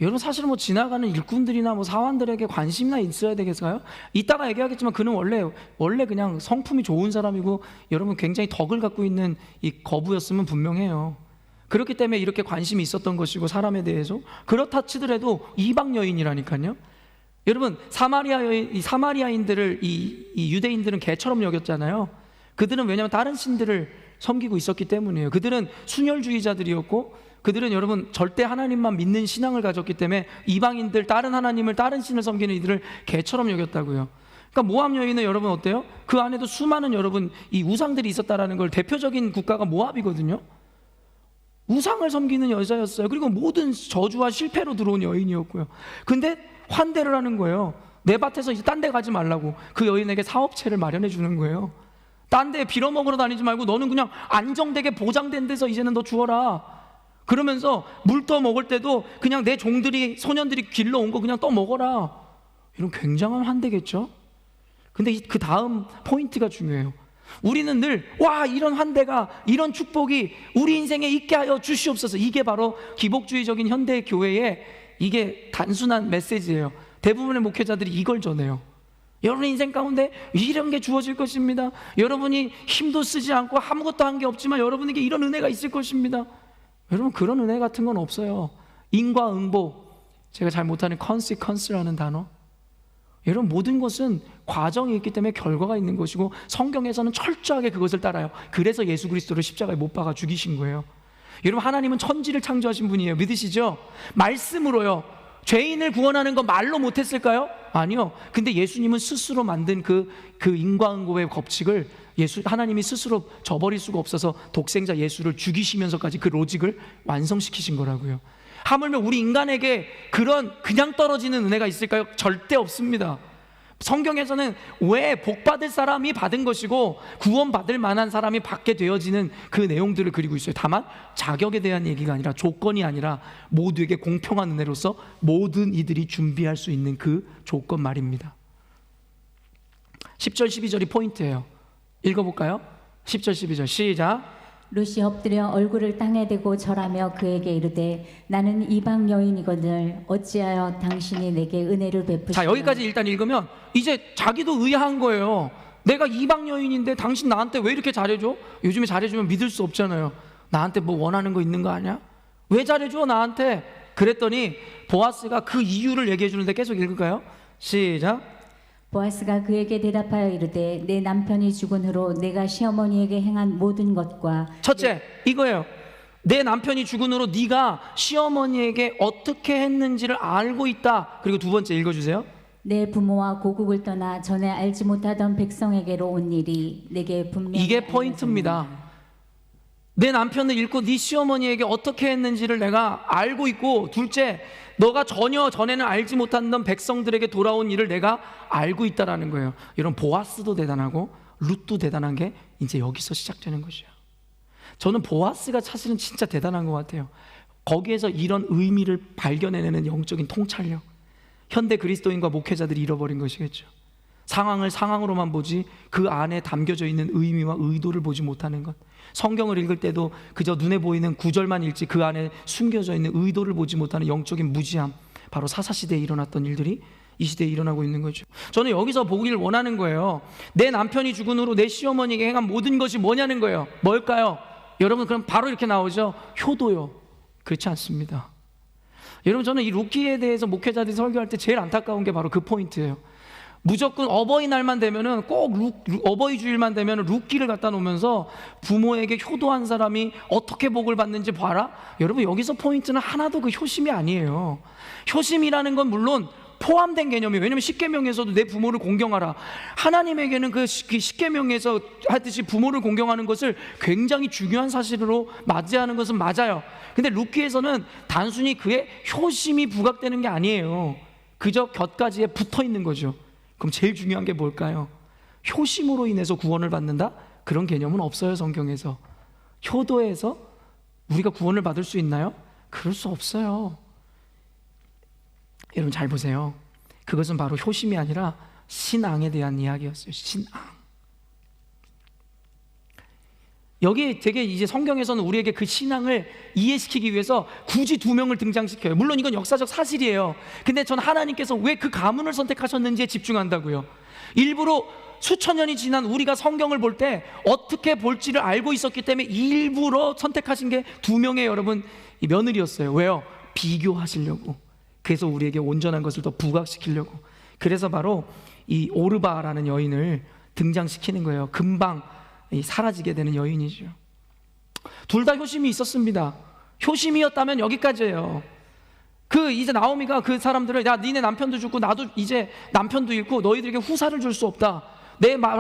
여러분 사실은 뭐 지나가는 일꾼들이나 뭐 사환들에게 관심이나 있어야 되겠어요? 이따가 얘기하겠지만 그는 원래 그냥 성품이 좋은 사람이고 여러분 굉장히 덕을 갖고 있는 이 거부였으면 분명해요. 그렇기 때문에 이렇게 관심이 있었던 것이고 사람에 대해서 그렇다 치더라도 이방 여인이라니까요. 여러분 사마리아인들을 이 유대인들은 개처럼 여겼잖아요. 그들은 왜냐하면 다른 신들을 섬기고 있었기 때문이에요. 그들은 순혈주의자들이었고 그들은 여러분 절대 하나님만 믿는 신앙을 가졌기 때문에 이방인들 다른 하나님을 다른 신을 섬기는 이들을 개처럼 여겼다고요. 그러니까 모압 여인은 여러분 어때요? 그 안에도 수많은 여러분 이 우상들이 있었다라는 걸 대표적인 국가가 모압이거든요. 우상을 섬기는 여자였어요. 그리고 모든 저주와 실패로 들어온 여인이었고요. 근데 환대를 하는 거예요. 내 밭에서 이제 딴 데 가지 말라고 그 여인에게 사업체를 마련해 주는 거예요. 딴 데 빌어먹으러 다니지 말고 너는 그냥 안정되게 보장된 데서 이제는 너 주어라. 그러면서 물 떠 먹을 때도 그냥 내 종들이 소년들이 길러온 거 그냥 떠 먹어라. 이런 굉장한 환대겠죠. 근데 그 다음 포인트가 중요해요. 우리는 늘 와 이런 환대가 이런 축복이 우리 인생에 있게 하여 주시옵소서. 이게 바로 기복주의적인 현대 교회의 이게 단순한 메시지예요. 대부분의 목회자들이 이걸 전해요. 여러분의 인생 가운데 이런 게 주어질 것입니다. 여러분이 힘도 쓰지 않고 아무것도 한 게 없지만 여러분에게 이런 은혜가 있을 것입니다. 여러분 그런 은혜 같은 건 없어요. 인과응보, 제가 잘 못하는 consequence라는 단어. 여러분 모든 것은 과정이 있기 때문에 결과가 있는 것이고 성경에서는 철저하게 그것을 따라요. 그래서 예수 그리스도를 십자가에 못 박아 죽이신 거예요. 여러분 하나님은 천지를 창조하신 분이에요. 믿으시죠? 말씀으로요. 죄인을 구원하는 거 말로 못했을까요? 아니요. 근데 예수님은 스스로 만든 그 인과응보의 법칙을 하나님이 스스로 저버릴 수가 없어서 독생자 예수를 죽이시면서까지 그 로직을 완성시키신 거라고요. 하물며 우리 인간에게 그냥 떨어지는 은혜가 있을까요? 절대 없습니다. 성경에서는 왜 복받을 사람이 받은 것이고 구원받을 만한 사람이 받게 되어지는 그 내용들을 그리고 있어요. 다만 자격에 대한 얘기가 아니라 조건이 아니라 모두에게 공평한 은혜로서 모든 이들이 준비할 수 있는 그 조건 말입니다. 10절 12절이 포인트예요. 읽어볼까요? 10절 12절 시작. 룻이 엎드려 얼굴을 땅에 대고 절하며 그에게 이르되 나는 이방 여인이거늘 어찌하여 당신이 내게 은혜를 베푸시오. 자 여기까지 일단 읽으면 이제 자기도 의아한 거예요. 내가 이방 여인인데 당신 나한테 왜 이렇게 잘해줘? 요즘에 잘해주면 믿을 수 없잖아요. 나한테 뭐 원하는 거 있는 거 아니야? 왜 잘해줘 나한테? 그랬더니 보아스가 그 이유를 얘기해 주는데 계속 읽을까요? 시작. 보아스가 그에게 대답하여 이르되 내 남편이 죽은 후로 내가 시어머니에게 행한 모든 것과 첫째 이거예요. 내 남편이 죽은 후로 네가 시어머니에게 어떻게 했는지를 알고 있다. 그리고 두 번째 읽어주세요. 내 부모와 고국을 떠나 전에 알지 못하던 백성에게로 온 일이 내게 분명히 이게 포인트입니다. 내 남편을 잃고 네 시어머니에게 어떻게 했는지를 내가 알고 있고, 둘째 너가 전혀 전에는 알지 못하던 백성들에게 돌아온 일을 내가 알고 있다라는 거예요. 이런 보아스도 대단하고 룻도 대단한 게 이제 여기서 시작되는 것이에요. 저는 보아스가 사실은 진짜 대단한 것 같아요. 거기에서 이런 의미를 발견해내는 영적인 통찰력. 현대 그리스도인과 목회자들이 잃어버린 것이겠죠. 상황을 상황으로만 보지 그 안에 담겨져 있는 의미와 의도를 보지 못하는 것. 성경을 읽을 때도 그저 눈에 보이는 구절만 읽지 그 안에 숨겨져 있는 의도를 보지 못하는 영적인 무지함. 바로 사사시대에 일어났던 일들이 이 시대에 일어나고 있는 거죠. 저는 여기서 보기를 원하는 거예요. 내 남편이 죽은 후로 내 시어머니에게 행한 모든 것이 뭐냐는 거예요. 뭘까요? 여러분 그럼 바로 이렇게 나오죠. 효도요. 그렇지 않습니다. 여러분 저는 이 룻기에 대해서 목회자들이 설교할 때 제일 안타까운 게 바로 그 포인트예요. 무조건 어버이날만 되면은 꼭 어버이 주일만 되면은 룻기를 갖다 놓으면서 부모에게 효도한 사람이 어떻게 복을 받는지 봐라. 여러분, 여기서 포인트는 하나도 그 효심이 아니에요. 효심이라는 건 물론 포함된 개념이에요. 왜냐하면 십계명에서도 내 부모를 공경하라. 하나님에게는 그 십계명에서 하듯이 부모를 공경하는 것을 굉장히 중요한 사실으로 맞이하는 것은 맞아요. 근데 룻기에서는 단순히 그의 효심이 부각되는 게 아니에요. 그저 곁가지에 붙어 있는 거죠. 그럼 제일 중요한 게 뭘까요? 효심으로 인해서 구원을 받는다? 그런 개념은 없어요, 성경에서. 효도에서 우리가 구원을 받을 수 있나요? 그럴 수 없어요. 여러분 잘 보세요. 그것은 바로 효심이 아니라 신앙에 대한 이야기였어요. 신앙. 여기 되게 이제 성경에서는 우리에게 그 신앙을 이해시키기 위해서 굳이 두 명을 등장시켜요. 물론 이건 역사적 사실이에요. 근데 전 하나님께서 왜 그 가문을 선택하셨는지에 집중한다고요. 일부러 수천 년이 지난 우리가 성경을 볼 때 어떻게 볼지를 알고 있었기 때문에 일부러 선택하신 게 두 명의 여러분 이 며느리였어요. 왜요? 비교하시려고. 그래서 우리에게 온전한 것을 더 부각시키려고. 그래서 바로 이 오르바라는 여인을 등장시키는 거예요. 금방 사라지게 되는 여인이죠. 둘 다 효심이 있었습니다. 효심이었다면 여기까지예요. 이제 나오미가 그 사람들을, 야, 니네 남편도 죽고 나도 이제 남편도 잃고 너희들에게 후사를 줄 수 없다.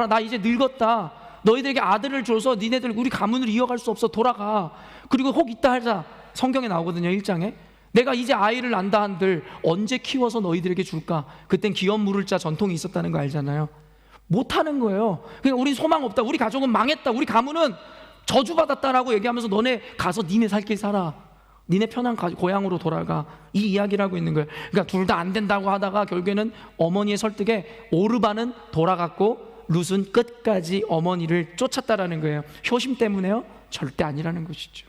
나 이제 늙었다. 너희들에게 아들을 줘서 니네들 우리 가문을 이어갈 수 없어. 돌아가. 그리고 혹 있다 하자. 성경에 나오거든요, 1장에. 내가 이제 아이를 낳는다 한들 언제 키워서 너희들에게 줄까? 그땐 기업 물을 자 전통이 있었다는 거 알잖아요. 못하는 거예요. 그러니까 우린 소망 없다. 우리 가족은 망했다. 우리 가문은 저주받았다라고 얘기하면서 너네 가서 니네 살 길 살아. 니네 편한 고향으로 돌아가. 이 이야기를 하고 있는 거예요. 그러니까 둘 다 안 된다고 하다가 결국에는 어머니의 설득에 오르바는 돌아갔고 룻은 끝까지 어머니를 쫓았다라는 거예요. 효심 때문에요? 절대 아니라는 것이죠.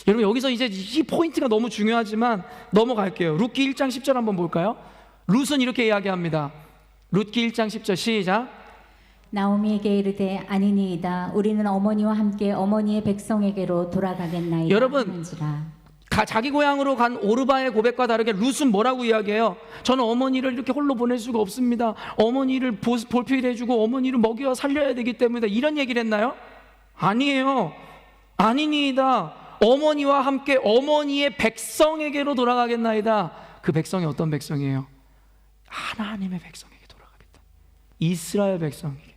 여러분, 여기서 이제 이 포인트가 너무 중요하지만 넘어갈게요. 룻기 1장 10절 한번 볼까요? 룻은 이렇게 이야기합니다. 룻기 1장 10절 시작. 나오미에게 이르되 아니니이다. 우리는 어머니와 함께 어머니의 백성에게로 돌아가겠나이다. 여러분, 하는지라. 자기 고향으로 간 오르바의 고백과 다르게 룻은 뭐라고 이야기해요? 저는 어머니를 이렇게 홀로 보낼 수가 없습니다. 어머니를 볼필해주고 어머니를 먹여 살려야 되기 때문에 이런 얘기를 했나요? 아니에요. 아니니이다. 어머니와 함께 어머니의 백성에게로 돌아가겠나이다. 그 백성이 어떤 백성이에요? 하나님의 백성에게 돌아가겠다. 이스라엘 백성에게.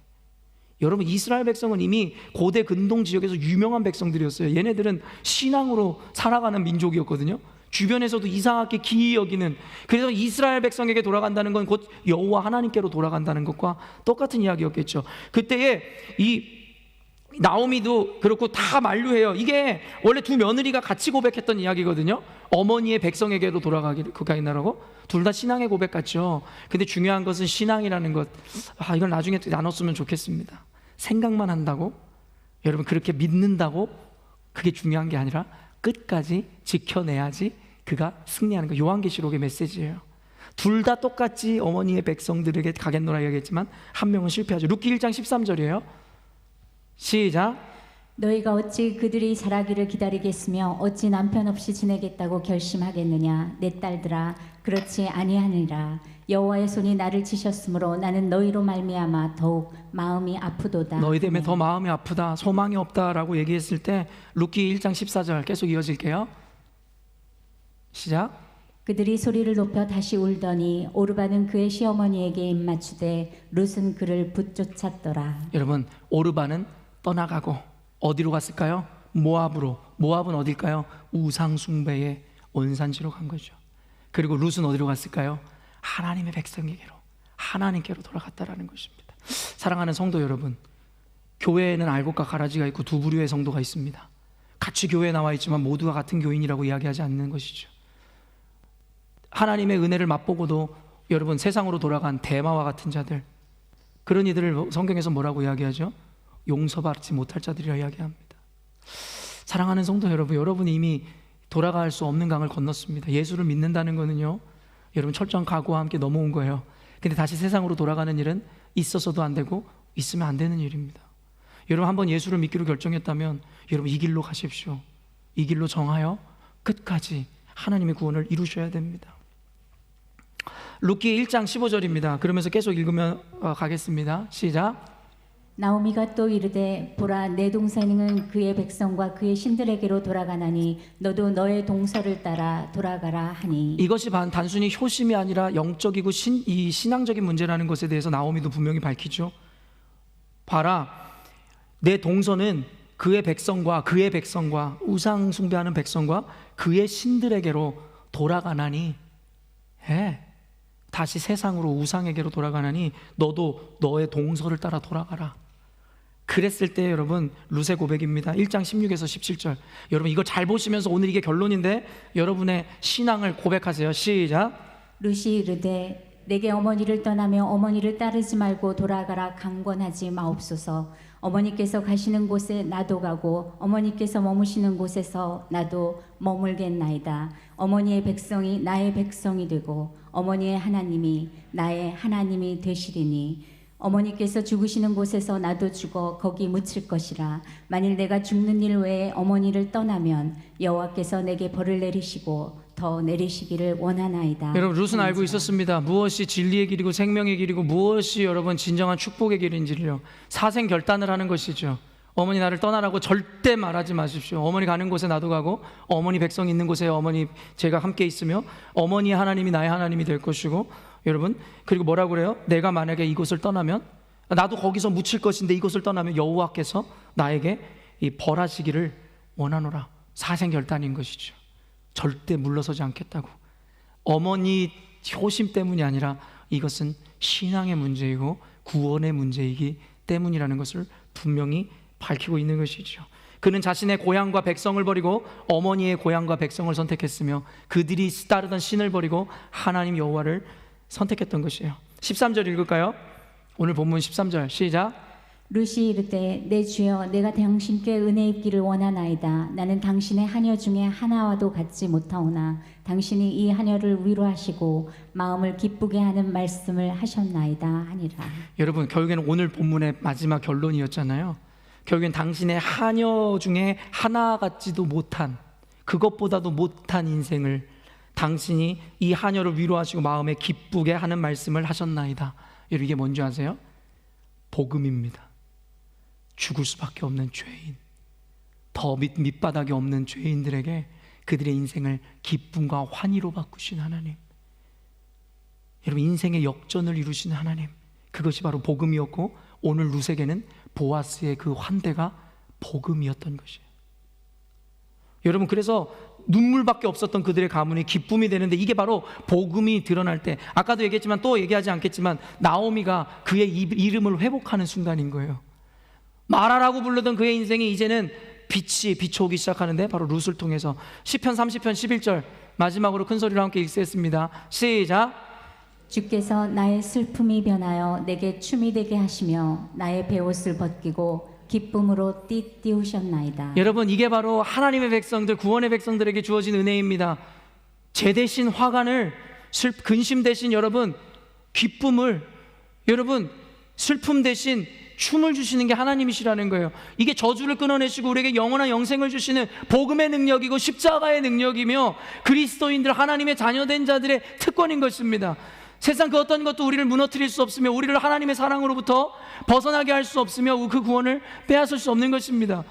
여러분, 이스라엘 백성은 이미 고대 근동 지역에서 유명한 백성들이었어요. 얘네들은 신앙으로 살아가는 민족이었거든요. 주변에서도 이상하게 기이 여기는. 그래서 이스라엘 백성에게 돌아간다는 건 곧 여호와 하나님께로 돌아간다는 것과 똑같은 이야기였겠죠. 그때에 이 나오미도 그렇고 다 만류해요. 이게 원래 두 며느리가 같이 고백했던 이야기거든요. 어머니의 백성에게로 돌아가겠나라고. 둘 다 신앙의 고백 같죠. 근데 중요한 것은 신앙이라는 것. 이걸 나중에 나눴으면 좋겠습니다. 생각만 한다고, 여러분 그렇게 믿는다고 그게 중요한 게 아니라 끝까지 지켜내야지 그가 승리하는 거. 요한계시록의 메시지예요. 둘 다 똑같이 어머니의 백성들에게 가겠노라 이야기했지만 한 명은 실패하죠. 룻기 1장 13절이에요. 시작. 너희가 어찌 그들이 자라기를 기다리겠으며 어찌 남편 없이 지내겠다고 결심하겠느냐. 내 딸들아, 그렇지 아니하니라. 여호와의 손이 나를 치셨으므로 나는 너희로 말미암아 더욱 마음이 아프도다. 너희 때문에 더 마음이 아프다, 소망이 없다라고 얘기했을 때 룻기 1장 14절 계속 이어질게요. 시작. 그들이 소리를 높여 다시 울더니 오르바는 그의 시어머니에게 입맞추되 룻은 그를 붙쫓았더라. 여러분, 오르바는 떠나가고 어디로 갔을까요? 모압으로. 모압은 어딜까요? 우상 숭배의 원산지로 간 거죠. 그리고 룻은 어디로 갔을까요? 하나님의 백성에게로, 하나님께로 돌아갔다라는 것입니다. 사랑하는 성도 여러분, 교회에는 알곡과 가라지가 있고 두 부류의 성도가 있습니다. 같이 교회에 나와 있지만 모두가 같은 교인이라고 이야기하지 않는 것이죠. 하나님의 은혜를 맛보고도 여러분 세상으로 돌아간 대마와 같은 자들, 그런 이들을 성경에서 뭐라고 이야기하죠? 용서받지 못할 자들이라 이야기합니다. 사랑하는 성도 여러분, 여러분이 이미 돌아갈 수 없는 강을 건넜습니다. 예수를 믿는다는 거는요, 여러분 철저한 각오와 함께 넘어온 거예요. 근데 다시 세상으로 돌아가는 일은 있어서도 안 되고 있으면 안 되는 일입니다. 여러분 한번 예수를 믿기로 결정했다면 여러분 이 길로 가십시오. 이 길로 정하여 끝까지 하나님의 구원을 이루셔야 됩니다. 룻기 1장 15절입니다. 그러면서 계속 읽으면 가겠습니다. 시작. 나오미가 또 이르되 보라 내 동생은 그의 백성과 그의 신들에게로 돌아가나니 너도 너의 동서를 따라 돌아가라 하니. 이것이 단순히 효심이 아니라 영적이고 이 신앙적인 문제라는 것에 대해서 나오미도 분명히 밝히죠. 봐라, 내 동서는 그의 백성과 우상 숭배하는 백성과 그의 신들에게로 돌아가나니, 다시 세상으로 우상에게로 돌아가나니 너도 너의 동서를 따라 돌아가라. 그랬을 때 여러분, 룻의 고백입니다. 1장 16에서 17절. 여러분 이거 잘 보시면서, 오늘 이게 결론인데 여러분의 신앙을 고백하세요. 시작. 룻이 이르되 내게 어머니를 떠나며 어머니를 따르지 말고 돌아가라 강권하지 마옵소서. 어머니께서 가시는 곳에 나도 가고 어머니께서 머무시는 곳에서 나도 머물겠나이다. 어머니의 백성이 나의 백성이 되고 어머니의 하나님이 나의 하나님이 되시리니 어머니께서 죽으시는 곳에서 나도 죽어 거기 묻힐 것이라. 만일 내가 죽는 일 외에 어머니를 떠나면 여호와께서 내게 벌을 내리시고 더 내리시기를 원하나이다. 여러분, 룻은 알고 있었습니다. 무엇이 진리의 길이고 생명의 길이고 무엇이 여러분 진정한 축복의 길인지를요. 사생 결단을 하는 것이죠. 어머니 나를 떠나라고 절대 말하지 마십시오. 어머니 가는 곳에 나도 가고 어머니 백성이 있는 곳에 어머니 제가 함께 있으며 어머니의 하나님이 나의 하나님이 될 것이고, 여러분 그리고 뭐라고 그래요? 내가 만약에 이곳을 떠나면 나도 거기서 묻힐 것인데 이곳을 떠나면 여호와께서 나에게 이 벌하시기를 원하노라. 사생 결단인 것이죠. 절대 물러서지 않겠다고. 어머니 효심 때문이 아니라 이것은 신앙의 문제이고 구원의 문제이기 때문이라는 것을 분명히 밝히고 있는 것이죠. 그는 자신의 고향과 백성을 버리고 어머니의 고향과 백성을 선택했으며 그들이 따르던 신을 버리고 하나님 여호와를 선택했던 것이에요. 13절 읽을까요? 오늘 본문 13절 시작. 룻이 이르되 내 주여 내가 당신께 은혜 입기를 원하나이다. 나는 당신의 하녀 중에 하나와도 같지 못하오나 당신이 이 하녀를 위로하시고 마음을 기쁘게 하는 말씀을 하셨나이다 하니라. 여러분 결국에는 오늘 본문의 마지막 결론이었잖아요. 결국엔 당신의 하녀 중에 하나 같지도 못한, 그것보다도 못한 인생을 당신이 이 하녀를 위로하시고 마음에 기쁘게 하는 말씀을 하셨나이다. 여러분 이게 뭔지 아세요? 복음입니다. 죽을 수밖에 없는 죄인, 더 밑바닥이 없는 죄인들에게 그들의 인생을 기쁨과 환희로 바꾸신 하나님, 여러분 인생의 역전을 이루신 하나님, 그것이 바로 복음이었고 오늘 룻에게는 보아스의 그 환대가 복음이었던 것이에요. 여러분 그래서 눈물밖에 없었던 그들의 가문이 기쁨이 되는데, 이게 바로 복음이 드러날 때, 아까도 얘기했지만 또 얘기하지 않겠지만 나오미가 그의 이름을 회복하는 순간인 거예요. 마라라고 부르던 그의 인생이 이제는 빛이 비춰오기 시작하는데, 바로 룻을 통해서. 시편 30편 11절 마지막으로 큰 소리로 함께 읽겠습니다. 시작. 주께서 나의 슬픔이 변하여 내게 춤이 되게 하시며 나의 베옷을 벗기고 기쁨으로 띠띠우셨나이다. 여러분 이게 바로 하나님의 백성들, 구원의 백성들에게 주어진 은혜입니다. 죄 대신 화관을, 근심 대신 여러분 기쁨을, 여러분 슬픔 대신 춤을 주시는 게 하나님이시라는 거예요. 이게 저주를 끊어내시고 우리에게 영원한 영생을 주시는 복음의 능력이고 십자가의 능력이며 그리스도인들, 하나님의 자녀된 자들의 특권인 것입니다. 세상 그 어떤 것도 우리를 무너뜨릴 수 없으며 우리를 하나님의 사랑으로부터 벗어나게 할 수 없으며 그 구원을 빼앗을 수 없는 것입니다.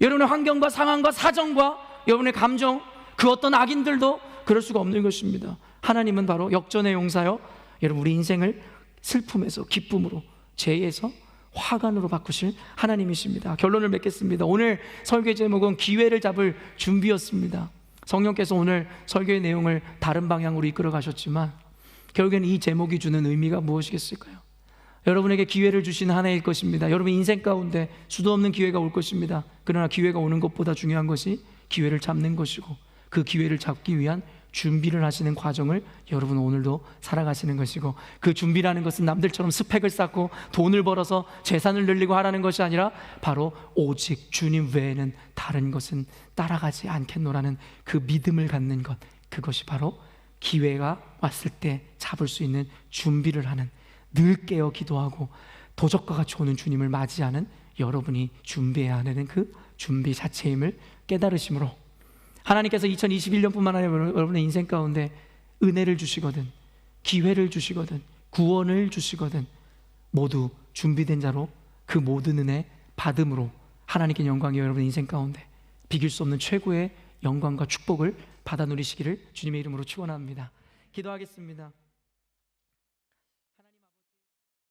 여러분의 환경과 상황과 사정과 여러분의 감정, 그 어떤 악인들도 그럴 수가 없는 것입니다. 하나님은 바로 역전의 용사요, 여러분 우리 인생을 슬픔에서 기쁨으로, 죄에서 화관으로 바꾸실 하나님이십니다. 결론을 맺겠습니다. 오늘 설교의 제목은 기회를 잡을 준비였습니다. 성령께서 오늘 설교의 내용을 다른 방향으로 이끌어 가셨지만 결국에는 이 제목이 주는 의미가 무엇이겠을까요? 여러분에게 기회를 주신 한 해일 것입니다. 여러분 인생 가운데 수도 없는 기회가 올 것입니다. 그러나 기회가 오는 것보다 중요한 것이 기회를 잡는 것이고, 그 기회를 잡기 위한 준비를 하시는 과정을 여러분 오늘도 살아가시는 것이고, 그 준비라는 것은 남들처럼 스펙을 쌓고 돈을 벌어서 재산을 늘리고 하라는 것이 아니라 바로 오직 주님 외에는 다른 것은 따라가지 않겠노라는 그 믿음을 갖는 것, 그것이 바로 기회가 왔을 때 잡을 수 있는 준비를 하는, 늘 깨어 기도하고 도적과 같이 오는 주님을 맞이하는 여러분이 준비해야 하는 그 준비 자체임을 깨달으심으로 하나님께서 2021년뿐만 아니라 여러분의 인생 가운데 은혜를 주시거든, 기회를 주시거든 구원을 주시거든 모두 준비된 자로 그 모든 은혜 받음으로 하나님께 영광이 여러분 인생 가운데 비길 수 없는 최고의 영광과 축복을 받아 누리시기를 주님의 이름으로 축원합니다. 기도하겠습니다.